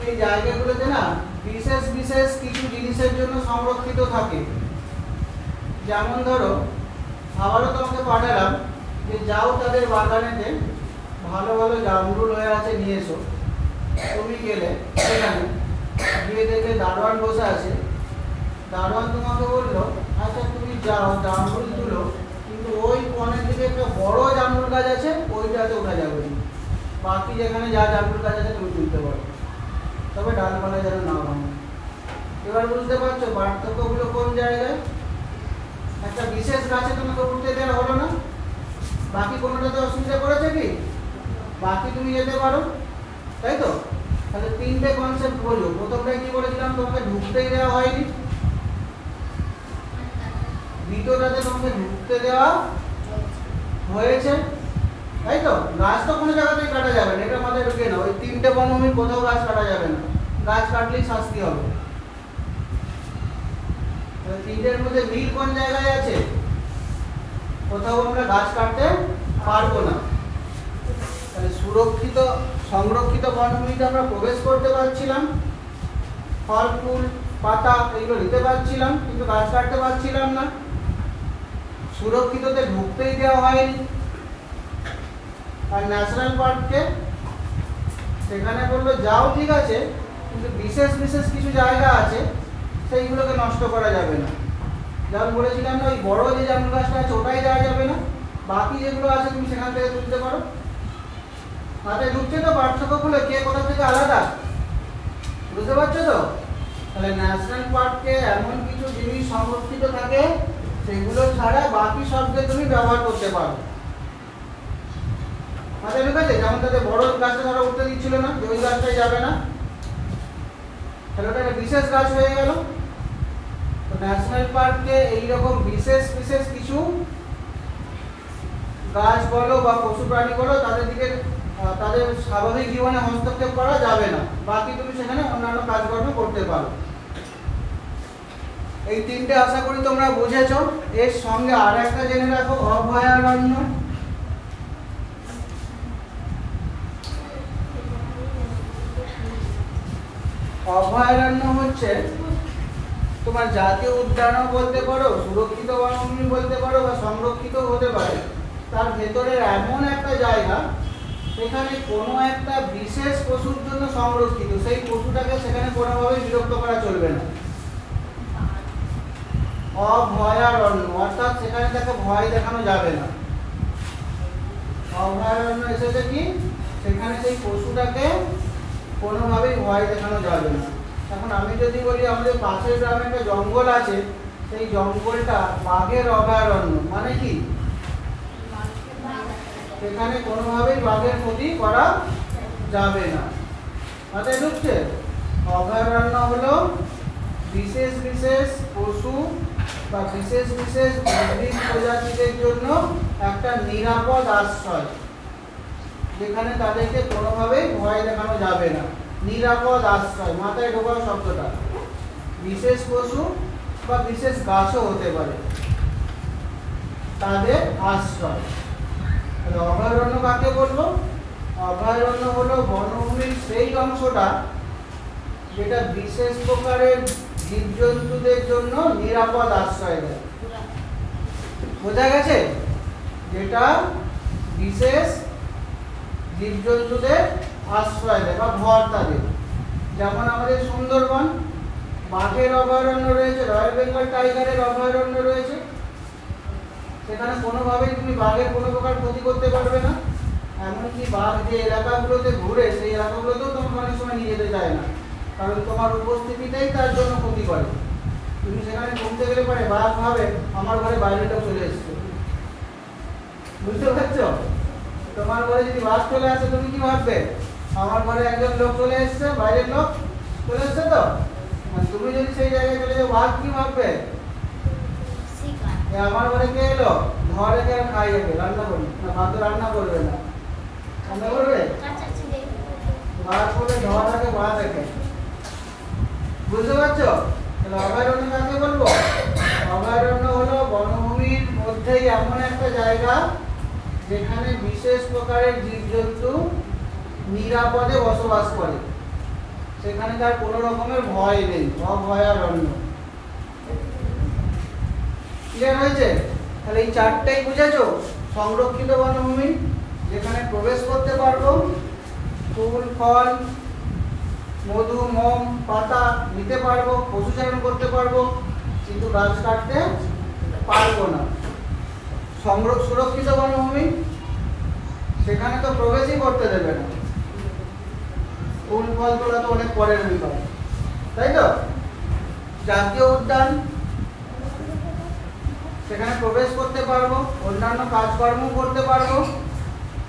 এই জায়গাগুলোতে না বিশেষ বিশেষ কিছু জিনিসের জন্য সংরক্ষিত থাকে। যেমন ধরো, আবারও তোমাকে পাঠালাম যে যাও তাদের বাগানেতে ভালো ভালো জামরুল হয়ে আছে নিয়ে এসো। তুমি গেলে সেখানে গিয়ে দেখে দারোয়ান বসে আছে, দারোয়ান তোমাকে বললো আচ্ছা তুমি যাও জামরুল তুলো, কিন্তু ওই কোণের দিকে একটা বড় জামরুল গাছ আছে, ওইটাতে ওঠা যাবে না, বাকি যেখানে যা জামরুল গাছ আছে তুমি তুলতে পারো, তবে ডালপালা যেন না ভাঙে। এবার বুঝতে পারছো পার্থক্যগুলো কোন জায়গায়? একটা বিশেষ গাছে তোমাকে উঠতে দেওয়া হলো না, বাকি কোনোটাতে অসুবিধা করেছে কি? বাকি তুমি যেতে পারো, তাই তো? তাহলে তিনটে কনসেপ্ট বলবো। প্রথমটাই কি বলেছিলাম, তোমাকে ঢুকতেই দেওয়া হয়নি। দ্বিতীয়টাতে তোমাকে ঢুকতে দেওয়া হয়েছে, তাই তো? গাছ তো কোনো জায়গাতেই কাটা যাবে না, এটা মাথায় ঢুকিয়ে নাও। ওই তিনটে বনভূমির কোথাও গাছ কাটা যাবে না, গাছ কাটলেই শাস্তি হবে। তিনটের মধ্যে মিল কোন জায়গায় আছে? কোথাও আমরা গাছ কাটতে পারবো না। তাহলে সুরক্ষিত সংরক্ষিত বনভূমিতে আমরা প্রবেশ করতে পারছিলাম, ফল ফুল পাতা এগুলো নিতে পারছিলাম, কিন্তু গাছ কাটতে পারছিলাম না। সুরক্ষিততে ঢুকতেই দেওয়া হয়নি। আর ন্যাশনাল পার্কে সেখানে বললো যাও ঠিক আছে, কিন্তু বিশেষ বিশেষ কিছু জায়গা আছে সেইগুলোকে নষ্ট করা যাবে না। যেমন বলেছিলাম না, ওই বড় যে জামরুল গাছটা আছে ওটাই যাওয়া যাবে না, বাকি যেগুলো আছে তুমি সেখান থেকে তুলতে পারো। মাথায় ঢুকছে তো পার্থক্যগুলো, কে কোথা থেকে আলাদা? বুঝতে পারছো তো? তাহলে ন্যাশনাল পার্কে এমন কিছু জিনিস সংরক্ষিত থাকে সেগুলো ছাড়া বাকি সবকে তুমি ব্যবহার করতে পারো। মাথায় ঢুকেছে? যেমন তাদের বড় গাছটা তারা উঠতে দিচ্ছিল না, যে ওই গাছটাই যাবে না, তাহলে ওটা একটা বিশেষ গাছ হয়ে গেল। তো ন্যাশনাল পার্কে এইরকম বিশেষ বিশেষ কিছু গাছ বলো বা পশু প্রাণী বলো তাদের দিকে তাদের স্বাভাবিক জীবনে হস্তক্ষেপ করা যাবে না, বাকি তুমি সেখানে অন্যান্য কাজকর্ম করতে পারো। এই তিনটে আশা করি তোমরা বুঝেছো। এর সঙ্গে আর একটা জেনে রাখো, অভয়ারণ্য। অভয়ারণ্য হচ্ছে তোমার জাতীয় উদ্যানও বলতে পারো, সুরক্ষিত বনভূমি বলতে পারো, বা সংরক্ষিত হতে পারে। তার ভেতরে এমন একটা জায়গা সেখানে কোনো একটা বিশেষ পশুর জন্য সংরক্ষিত, সেই পশুটাকে সেখানে কোনোভাবে বিরক্ত করা চলবে না। অভয়ারণ্য অর্থাৎ সেখানে তাকে ভয় দেখানো যাবে না। অভয়ারণ্য এসেছে কি, সেখানে সেই পশুটাকে কোনোভাবেই ভয় দেখানো যাবে না। এখন আমি যদি বলি আমাদের পাশের গ্রামে একটা জঙ্গল আছে, সেই জঙ্গলটা বাঘের অভয়ারণ্য, মানে কি সেখানে কোনোভাবেই বাঘের ক্ষতি করা যাবে না। মাথায় ঢুকছে? অভয়ারণ্য হলো বিশেষ বিশেষ পশু বা বিশেষ বিশেষ উদ্ভিদ প্রজাতিদের জন্য একটা নিরাপদ আশ্রয়, যেখানে তাদেরকে কোনোভাবেই ভয় দেখানো যাবে না। নিরাপদ আশ্রয়, মাথায় ঢোকাও শব্দটা। বিশেষ পশু বা বিশেষ গাছও হতে পারে তাদের আশ্রয়। অভয়ারণ্য কাকে বলবো? অভয়ারণ্য হলো বনভূমির সেই অংশটা যেটা বিশেষ প্রকারের জীবজন্তুদের জন্য নিরাপদ আশ্রয় দেয়। বোঝা গেছে? যেটা বিশেষ জীবজন্তুদের আশ্রয় দেয় বা ঘর তাদের। যেমন আমাদের সুন্দরবন, বাঘের অভয়ারণ্য রয়েছে, রয়্যাল বেঙ্গল টাইগারের অভয়ারণ্য রয়েছে। সেখানে কোনোভাবেই তুমি বাঘের কোনো প্রকার ক্ষতি করতে পারবে না। এমনকি বাঘ যে এলাকাগুলোতে ঘুরে, সেই এলাকাগুলোতেও তোমার অনেক সময় নিয়ে যেতে চায় না, কারণ তোমার উপস্থিতিটাই তার জন্য ক্ষতি করে। তুমি সেখানে ঘুরতে গেলে পরে বাঘ ভাবে আমার ঘরে বাইরের লোক চলে এসছে। বুঝতে পারছো? তোমার ঘরে যদি বাঘ চলে আসে, তুমি কি ভাববে? আমার ঘরে একজন লোক চলে এসছে, বাইরের লোক চলে এসছে। তো তুমি যদি সেই জায়গায় চলে যাও, বাঘ কি ভাববে? আমার ঘরে কে এলো, ঘরে কে খাই যাবে, রান্না করি না। বাঘ তো রান্না করবে না, রান্না করবে। বাঘ বলে ধোয়াটাকে বাঘ দেখে। বুঝতে পারছো? অভয়ারণ্য কাকে বলবো? অভয়ারণ্য হলো বনভূমির মধ্যেই এমন একটা জায়গা যেখানে বিশেষ প্রকারের জীবজন্তু নিরাপদে বসবাস করে। সেখানে তার কোনো রকমের ভয় নেই, অভয়ারণ্য। ক্লিয়ার হয়েছে? তাহলে এই চারটাই বুঝেছো? সংরক্ষিত বনভূমি, যেখানে প্রবেশ করতে পারবো, ফুল ফল মধু মোম পাতা নিতে পারবো, পশুচারণ করতে পারবো, কিন্তু গাছ কাটতে পারবো না। সুরক্ষিত বনভূমি, সেখানে তো প্রবেশই করতে দেবে না। ফুল ফল তোলা তো অনেক পরের ব্যাপার, তাই তো? জাতীয় উদ্যান, সেখানে প্রবেশ করতে পারবো, অন্যান্য কাজকর্ম করতে পারবো,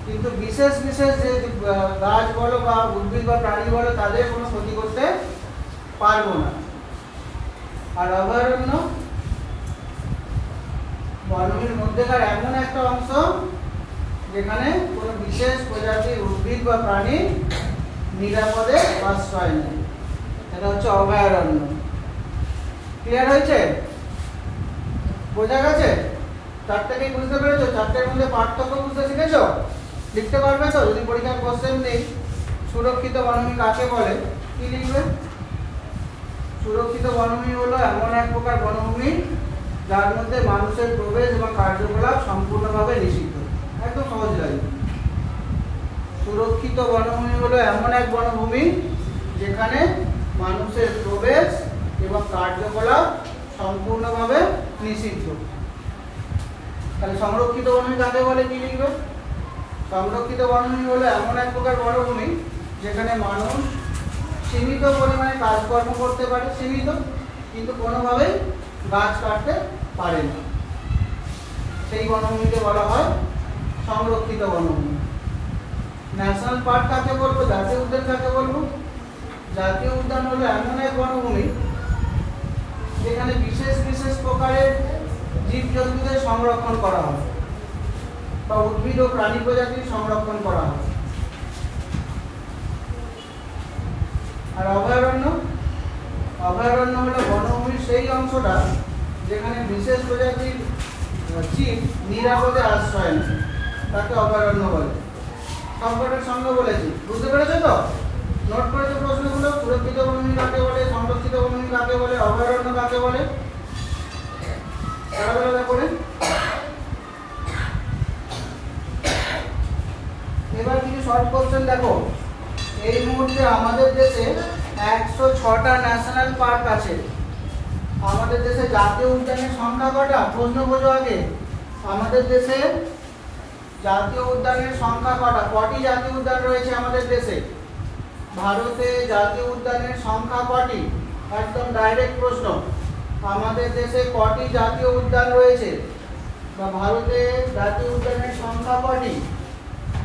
কিন্তু বিশেষ বিশেষ যে গাছ বলো বা উদ্ভিদ বা প্রাণী বলো, তাদের কোনো ক্ষতি করতে পারবো না। আর অভয়ারণ্য বনভূমির মধ্যেকার এমন একটা অংশ যেখানে কোনো বিশেষ প্রজাতির উদ্ভিদ বা প্রাণী নিরাপদে আশ্রয় নেয়। এটা হচ্ছে অভয়ারণ্য। ক্লিয়ার হয়েছে? বোঝা গেছে? চারটাকে বুঝতে পেরেছো? চারটের মধ্যে পার্থক্য বুঝতে শিখেছো? লিখতে পারবে তো? যদি পরীক্ষার কোশ্চেন নেই, সুরক্ষিত বনভূমি কাকে বলে, কি লিখবে? সুরক্ষিত বনভূমি হলো এমন এক প্রকার বনভূমি যার মধ্যে মানুষের প্রবেশ এবং কার্যকলাপ সম্পূর্ণভাবে নিষিদ্ধ। একদম সহজ লাগে। সুরক্ষিত বনভূমি হলো এমন এক বনভূমি যেখানে মানুষের প্রবেশ এবং কার্যকলাপ সম্পূর্ণভাবে নিষিদ্ধ। তাহলে সংরক্ষিত বনভূমি কাকে বলে, কি লিখবে? সংরক্ষিত বনভূমি হলো এমন এক প্রকার বনভূমি যেখানে মানুষ সীমিত পরিমাণে কাজকর্ম করতে পারে, সীমিত, কিন্তু কোনোভাবেই গাছ কাটতে পারে না। সেই বনভূমিকে বলা হয় সংরক্ষিত বনভূমি। ন্যাশনাল পার্ক কাকে বলবো, জাতীয় উদ্যান কাকে বলবো? জাতীয় উদ্যান হলো এমন এক বনভূমি যেখানে বিশেষ বিশেষ প্রকারের জীবজন্তুদের সংরক্ষণ করা হয় বা উদ্ভিদ ও প্রাণী প্রজাতির সংরক্ষণ করা হয়। আর অভয়ারণ্য, অভয়ারণ্য হলো বনভূমির সেই অংশটা যেখানে বিশেষ প্রজাতির জীব নিরাপদে আশ্রয় নেয়, তাকে অভয়ারণ্য বলে। সবকটার সঙ্গে বলেছি, বুঝতে পেরেছো তো? নোট করেছো প্রশ্নগুলো? সুরক্ষিত বনভূমি কাকে বলে, সংরক্ষিত বনভূমি কাকে বলে, অভয়ারণ্য কাকে বলে? আলাদা করে এবার কিছু শর্ট কোশ্চেন দেখো। এই মুহূর্তে আমাদের দেশে 106টা ন্যাশনাল পার্ক আছে। আমাদের দেশে জাতীয় উদ্যানের সংখ্যা কটা? প্রশ্ন বোঝো আগে। আমাদের দেশে জাতীয় উদ্যানের সংখ্যা কটা? কটি জাতীয় উদ্যান রয়েছে আমাদের দেশে? ভারতে জাতীয় উদ্যানের সংখ্যা কটি? একদম ডাইরেক্ট প্রশ্ন। আমাদের দেশে কটি জাতীয় উদ্যান রয়েছে, বা ভারতে জাতীয় উদ্যানের সংখ্যা কটি,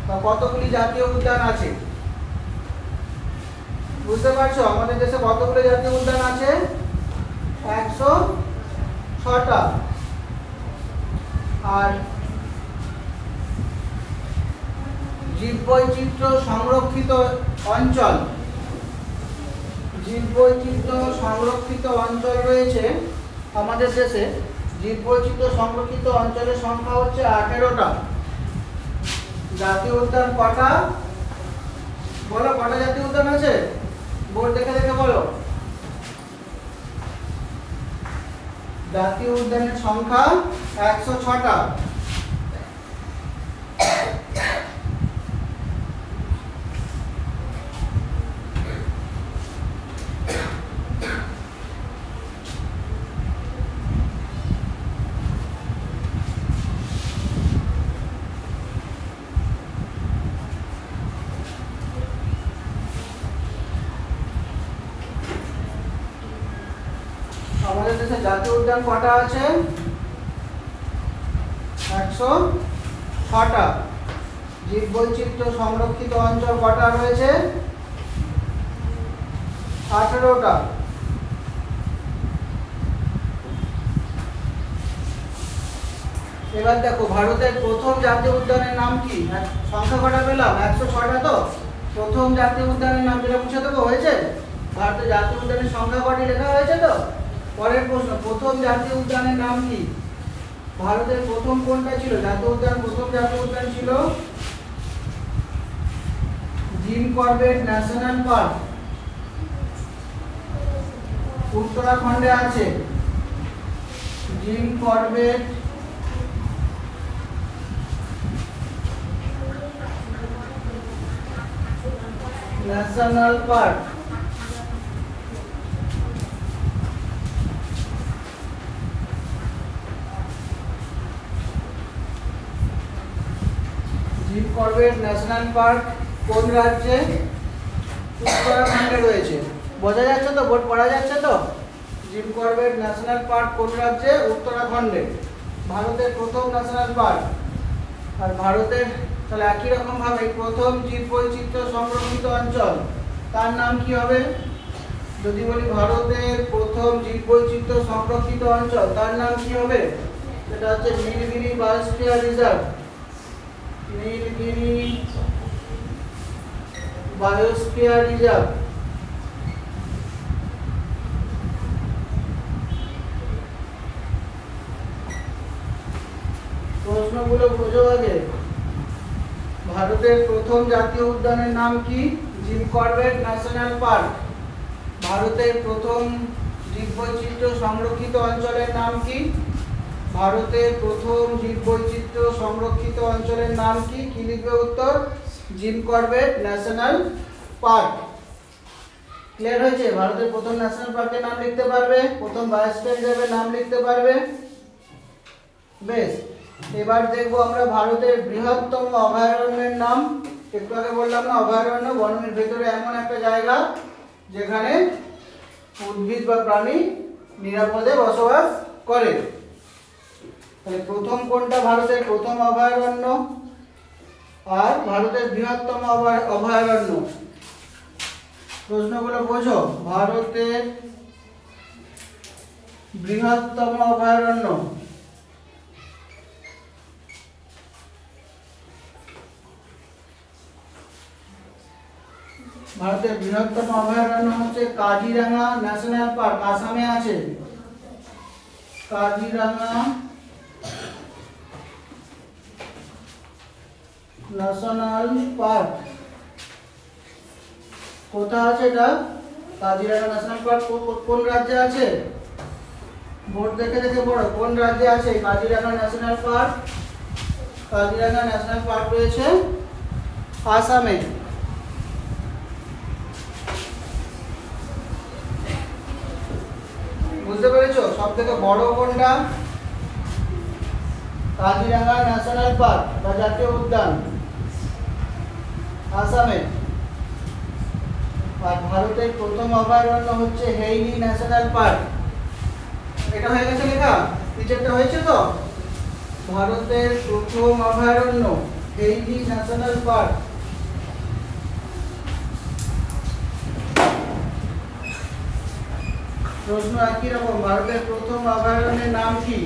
বা কতগুলি জাতীয় উদ্যান আছে? বুঝতে পারছো আমাদের দেশে কতগুলি জাতীয় উদ্যান আছে? 106টা। আর জীববৈচিত্র্য সংরক্ষিত অঞ্চল, জীববৈচিত্র্য সংরক্ষিত অঞ্চল রয়েছে আমাদের দেশে। জীববৈচিত্র্য সংরক্ষিত অঞ্চলের সংখ্যা হচ্ছে 18টা। জাতীয় উদ্যান কটা বলো? কটা জাতীয় উদ্যান আছে? বোর্ড দেখে দেখে বলো। জাতীয় উদ্যানের সংখ্যা 106টা। আমাদের দেশে জাতীয় উদ্যান কটা আছে? 106টা। জীববৈচিত্র্য সংরক্ষিত অঞ্চল কটা রয়েছে? 18টা। এবার দেখো ভারতের প্রথম জাতীয় উদ্যানের নাম কি? সংখ্যা কটা পেলাম? 106টা। তো প্রথম জাতীয় উদ্যানের নাম যেটা বুঝে দেবো হয়েছে। ভারতের জাতীয় উদ্যানের সংখ্যা কটি লেখা হয়েছে। তো পরের প্রশ্ন, প্রথম জাতীয় উদ্যানের নাম কি? ভারতের প্রথম কোনটা ছিল জাতীয় উদ্যান? প্রথম জাতীয় উদ্যান ছিল জিম করবেট ন্যাশনাল পার্ক, উত্তরাখণ্ডে আছে। Jim Corbett national park. Jim Corbett national park কোন রাজ্যে? উত্তরাখণ্ডে রয়েছে। বোঝা যাচ্ছে তো? বোর্ড পড়া যাচ্ছে তো? জিম করবেট ন্যাশনাল পার্ক কোন রাজ্যে? উত্তরাখণ্ডে। ভারতের প্রথম ন্যাশনাল পার্ক। আর ভারতের তাহলে একই রকম ভাবে প্রথম জীববৈচিত্র্য সংরক্ষিত অঞ্চল তার নাম কি হবে? যদি বলি ভারতের প্রথম জীববৈচিত্র্য সংরক্ষিত অঞ্চল তার নাম কি হবে? এটা হচ্ছে Nilgiri biosphere reserve. Nilgiri biosphere reserve. প্রশ্নগুলো বোঝো আগে। ভারতের প্রথম জাতীয় উদ্যানের নাম কি? Jim Corbett national park. ভারতের প্রথম জীববৈচিত্র্য সংরক্ষিত অঞ্চলের নাম কি? ভারতের প্রথম জীববৈচিত্র্য সংরক্ষিত অঞ্চলের নাম কি? কি লিখবে উত্তর? Jim Corbett national park. Clear হয়েছে? ভারতের প্রথম ন্যাশনাল পার্কের নাম লিখতে পারবে, প্রথম বায়োস্ফিয়ার রিজার্ভের নাম লিখতে পারবে। বেশ, এবার দেখবো আমরা ভারতের বৃহত্তম অভয়ারণ্যের নাম। একটু আগে বললাম না অভয়ারণ্য বনের ভেতরে এমন একটা জায়গা যেখানে উদ্ভিদ বা প্রাণী নিরাপদে বসবাস করে। তাহলে প্রথম কোনটা? ভারতের প্রথম অভয়ারণ্য আর ভারতের বৃহত্তম অভয়ারণ্য। প্রশ্নগুলো বোঝো। ভারতের বৃহত্তম অভয়ারণ্য, ভারতের বৃহত্তম অভয়ারণ্য হচ্ছে কাজিরাঙ্গা ন্যাশনাল পার্ক, আসামে আছে। কাজিরাঙ্গা ন্যাশনাল পার্ক কোথায় আছে এটা? কাজিরাঙ্গা ন্যাশনাল পার্ক কোন রাজ্যে আছে? বোর্ড দেখে দেখে পড়ো। কোন রাজ্যে আছে Kaziranga national park? Kaziranga national park রয়েছে আসামে। বুঝতে পেরেছো? সব থেকে বড় কোনটা? কাজিরাঙ্গা ন্যাশনাল পার্ক বা জাতীয় উদ্যান আসামে। আর ভারতের প্রথম অভয়ারণ্য হচ্ছে হেইলি ন্যাশনাল পার্ক। এটা হয়ে গেছে লেখা, নিচেরটা হয়েছে তো। ভারতের প্রথম অভয়ারণ্য হেইলি ন্যাশনাল পার্ক। প্রশ্ন একই রকম, ভারতের প্রথম অভয়ারণ্যের নাম কি?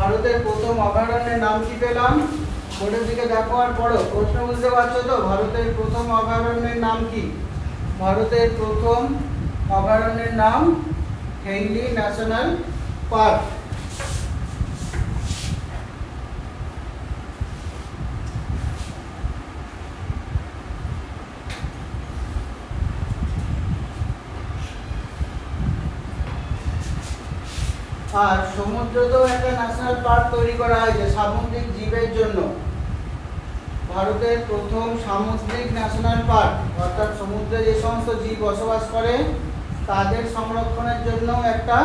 ভারতের প্রথম অভয়ারণ্যের নাম কি পেলাম? বোর্ডের দিকে দেখো আর পড়ো। প্রশ্ন বুঝতে পারছো তো? ভারতের প্রথম অভয়ারণ্যের নাম কি? ভারতের প্রথম অভয়ারণ্যের নাম হেইলি ন্যাশনাল পার্ক। আর সমুদ্রতেও একটা ন্যাশনাল পার্ক তৈরি করা হয়েছে সামুদ্রিক জীবের জন্য। ভারতের প্রথম সামুদ্রিক ন্যাশনাল পার্ক, অর্থাৎ সমুদ্রে যে সমস্ত জীব বসবাস করে তাদের সংরক্ষণের জন্য একটা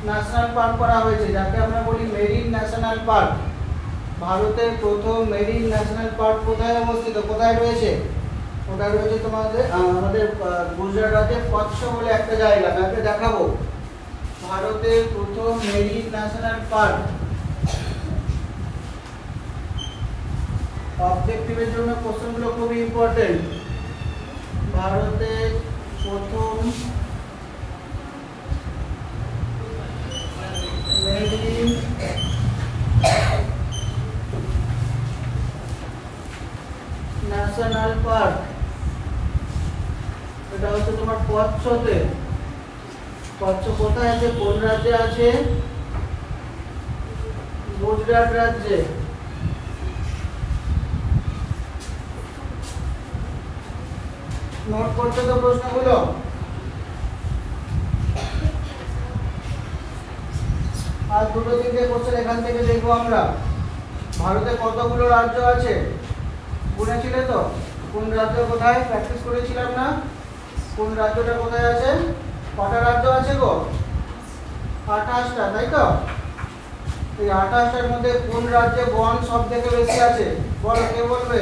ন্যাশনাল পার্ক করা হয়েছে, যাকে আমরা বলি মেরিন ন্যাশনাল পার্ক। ভারতের প্রথম মেরিন ন্যাশনাল পার্ক কোথায় অবস্থিত, কোথায় রয়েছে? ওটা রয়েছে আমাদের গুজরাট রাজ্যে কচ্ছ বলে একটা জায়গা, ম্যাপে দেখাবো। ভারতের প্রথম মেরিন ন্যাশনাল পার্ক। অবজেক্টিভের জন্য কোশ্চেনগুলো খুবই ইম্পর্টেন্ট। ভারতের প্রথম মেরিন ন্যাশনাল পার্ক, এটা হচ্ছে তোমার কচ্ছতে। কচ্ছ কোথায় আছে, কোন রাজ্যে আছে? গুজরাট রাজ্যে। নোট করতে তো প্রশ্নগুলো। আর দুটো তিনটে কোশ্চেন এখান থেকে দেখবো আমরা। ভারতে কতগুলো রাজ্য আছে গুনেছিলে তো? কোন রাজ্য কোথায় প্র্যাকটিস করেছিলাম না? কোন রাজ্যটা কোথায় আছে? কটা রাজ্য আছে গো? 28টা, তাই তো? এই 28টার মধ্যে কোন রাজ্যে বন সব থেকে বেশি আছে? বলো, কে বলবে?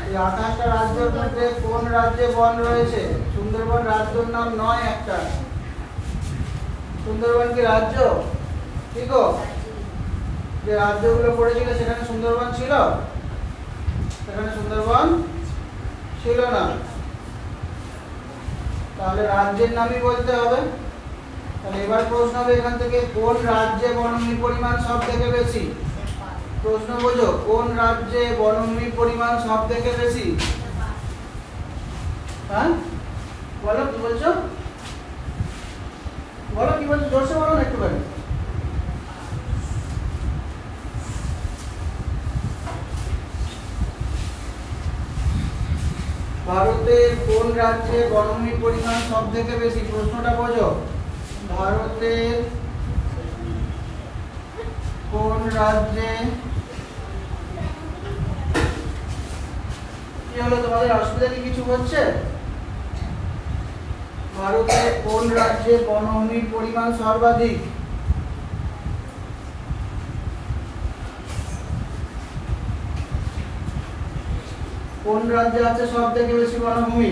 এই 28টা রাজ্যের মধ্যে কোন রাজ্যে বন রয়েছে? সুন্দরবন রাজ্যের নাম নয় একটা। সুন্দরবন কি রাজ্য? ঠিক, যে রাজ্যগুলো পড়েছিল সেখানে সুন্দরবন ছিল? সেখানে সুন্দরবন ছিল না। তাহলে রাজ্যের নামই বলতে হবে। তাহলে এবার প্রশ্ন হবে এখান থেকে, কোন রাজ্যে বনভূমির পরিমাণ সব থেকে বেশি? প্রশ্ন বোঝো, কোন রাজ্যে বনভূমির পরিমাণ সব থেকে বেশি? হ্যাঁ বলো, কি বলছো? বলো কি বলছো, জোরসে বলো না একটুখানি। ভারতের কোন রাজ্যে বনভূমির পরিমাণ সব থেকে বেশি? প্রশ্নটা বোঝো। ভারতের কোন রাজ্যে, কি হলো তোমাদের, অসুবিধা কি কিছু হচ্ছে? ভারতের কোন রাজ্যে বনভূমির পরিমাণ সর্বাধিক? কোন রাজ্যে আছে সব থেকে বেশি বনভূমি?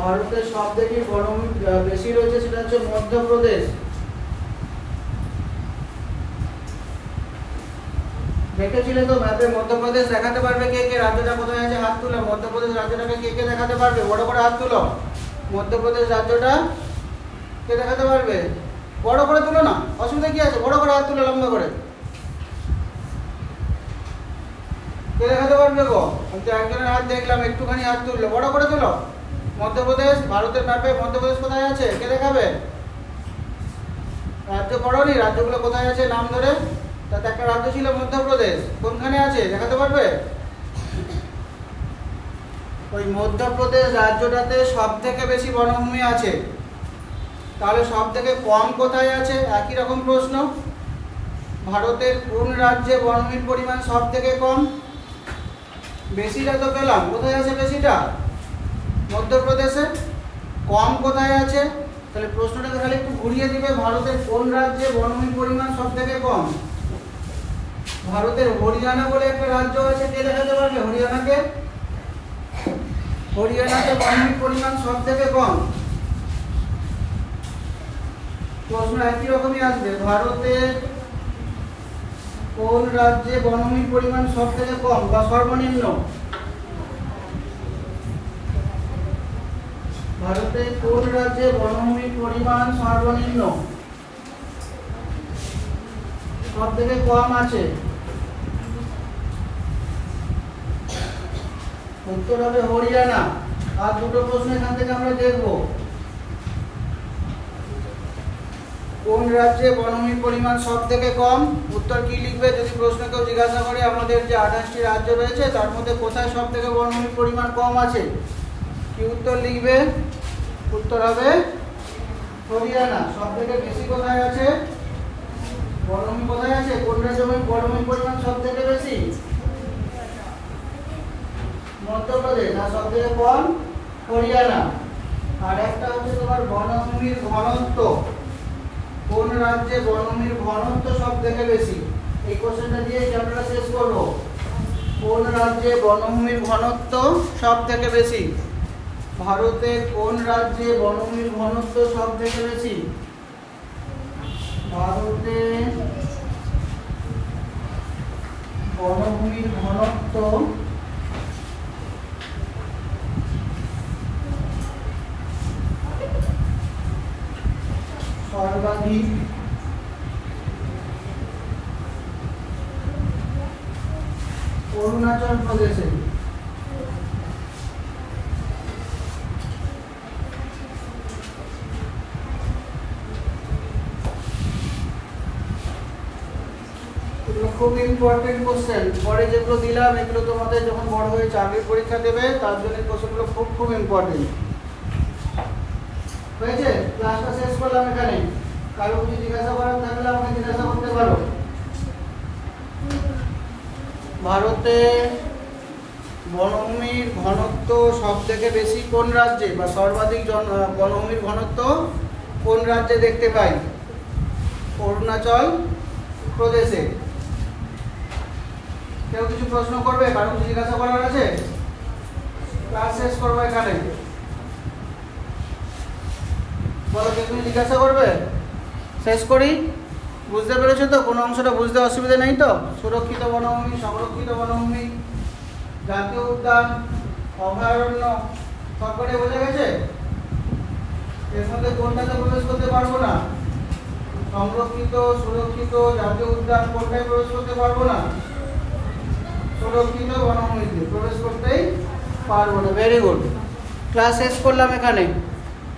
ভারতের সব থেকে বনভূমি বেশি রয়েছে, সেটা হচ্ছে মধ্যপ্রদেশ। দেখেছিলে তো ম্যাপে মধ্যপ্রদেশ দেখাতে পারবে কে কে? রাজ্যটা কোথায় আছে হাত তুলো। মধ্যপ্রদেশ রাজ্যটাকে কে কে দেখাতে পারবে? বড় করে হাত তুলো। মধ্যপ্রদেশ রাজ্যটা কে দেখাতে পারবে? বড় করে তুলো না, অসুবিধা কি আছে? বড় করে হাত তুলো, লম্বা করে। কে দেখাতে পারবে গো? আমি তো একজনের হাত দেখলাম, একটুখানি হাত তুললো। বড় করে তুলো। মধ্যপ্রদেশ, ভারতের ম্যাপে মধ্যপ্রদেশ কোথায় আছে? কে দেখাবে? রাজ্য পড়োনি? রাজ্যগুলো কোথায় আছে নাম ধরে? তাতে একটা রাজ্য ছিল মধ্যপ্রদেশ, কোনখানে আছে দেখাতে পারবে? ওই মধ্যপ্রদেশ রাজ্যটাতে সব থেকে বেশি বনভূমি আছে। তাহলে সব থেকে কম কোথায় আছে? একই রকম প্রশ্ন। ভারতের কোন রাজ্যে বনভূমির পরিমাণ সব থেকে কম? বেশিটা তো পেলাম, কোথায় আছে বেশিটা? মধ্যপ্রদেশে। কম কোথায় আছে? তাহলে প্রশ্নটাকে খালি একটু ঘুরিয়ে দিবে, ভারতের কোন রাজ্যে বনভূমির পরিমাণ সব থেকে কম? ভারতের হরিয়ানা বলে একটা রাজ্য আছে, কে দেখাতে পারবে হরিয়ানাকে? হরিয়ানাতে বনভূমির পরিমাণ সব থেকে কম। প্রশ্ন একই রকমই আসবে, ভারতের কোন রাজ্যে বনভূমির পরিমাণ সব থেকে কম বা সর্বনিম্ন? ভারতের কোন রাজ্যে বনভূমির পরিমাণ সর্বনিম্ন সব থেকে কম আছে? উত্তর হবে হরিয়ানা। আর দুটো প্রশ্ন এখান থেকে আমরা দেখব, কোন রাজ্যে বনভূমির পরিমাণ সব থেকে কম? উত্তর কি লিখবে যদি প্রশ্ন কেউ জিজ্ঞাসা করে আমাদের যে 28টি রাজ্য রয়েছে তার মধ্যে কোথায় সব থেকে বনভূমির পরিমাণ কম আছে, কি উত্তর লিখবে? উত্তর হবে হরিয়ানা। সব থেকে বেশি কোথায় আছে বনভূমি? কোথায় আছে কোন রাজ্যে বনভূমির পরিমাণ সব থেকে বেশি? মধ্যপ্রদেশ। আর সব থেকে কম হরিয়ানা। আর একটা হচ্ছে তোমার বনভূমির ঘনত্ব, কোন রাজ্যে বনভূমির ঘনত্ব সব থেকে বেশি? এই কোশ্চেনটা দিয়ে চ্যাপ্টারটা শেষ করব। কোন রাজ্যে বনভূমির ঘনত্ব সব থেকে বেশি? ভারতের কোন রাজ্যে বনভূমির ঘনত্ব সব থেকে বেশি? ভারতের বনভূমির ঘনত্ব সর্বাধিক অরুণাচল প্রদেশে। খুব ইম্পর্টেন্ট কোশ্চেন, পরে যেগুলো দিলাম এগুলো তোমাদের যখন বড় হয়ে চাকরির পরীক্ষা দেবে তার জন্য কোশ্চেনগুলো খুব ইম্পর্টেন্ট হয়েছে। ক্লাসটা শেষ করলাম এখানে। কারো কিছু জিজ্ঞাসা করার থাকলে আমাকে জিজ্ঞাসা করতে পারো। ভারতে বনভূমির ঘনত্ব সব থেকে বেশি কোন রাজ্যে বা সর্বাধিক বনভূমির ঘনত্ব কোন রাজ্যে দেখতে পাই? অরুণাচল প্রদেশে। কেউ কিছু প্রশ্ন করবে? কারো কিছু জিজ্ঞাসা করার আছে? ক্লাস শেষ করবো এখানে। বলো, কেউ কিছু জিজ্ঞাসা করবে? শেষ করি। বুঝতে পেরেছো তো? কোনো অংশটা বুঝতে অসুবিধা নেই তো? সুরক্ষিত বনভূমি, সংরক্ষিত বনভূমি, জাতীয় উদ্যান, অভয়ারণ্য সবকটাই বোঝা গেছে? এর মধ্যে কোনটাতে প্রবেশ করতে পারবো না? সংরক্ষিত, সুরক্ষিত, জাতীয় উদ্যান কোনটায় প্রবেশ করতে পারবো না? সুরক্ষিত বনভূমিতে প্রবেশ করতেই পারবো না। Very good. ক্লাস শেষ করলাম এখানে।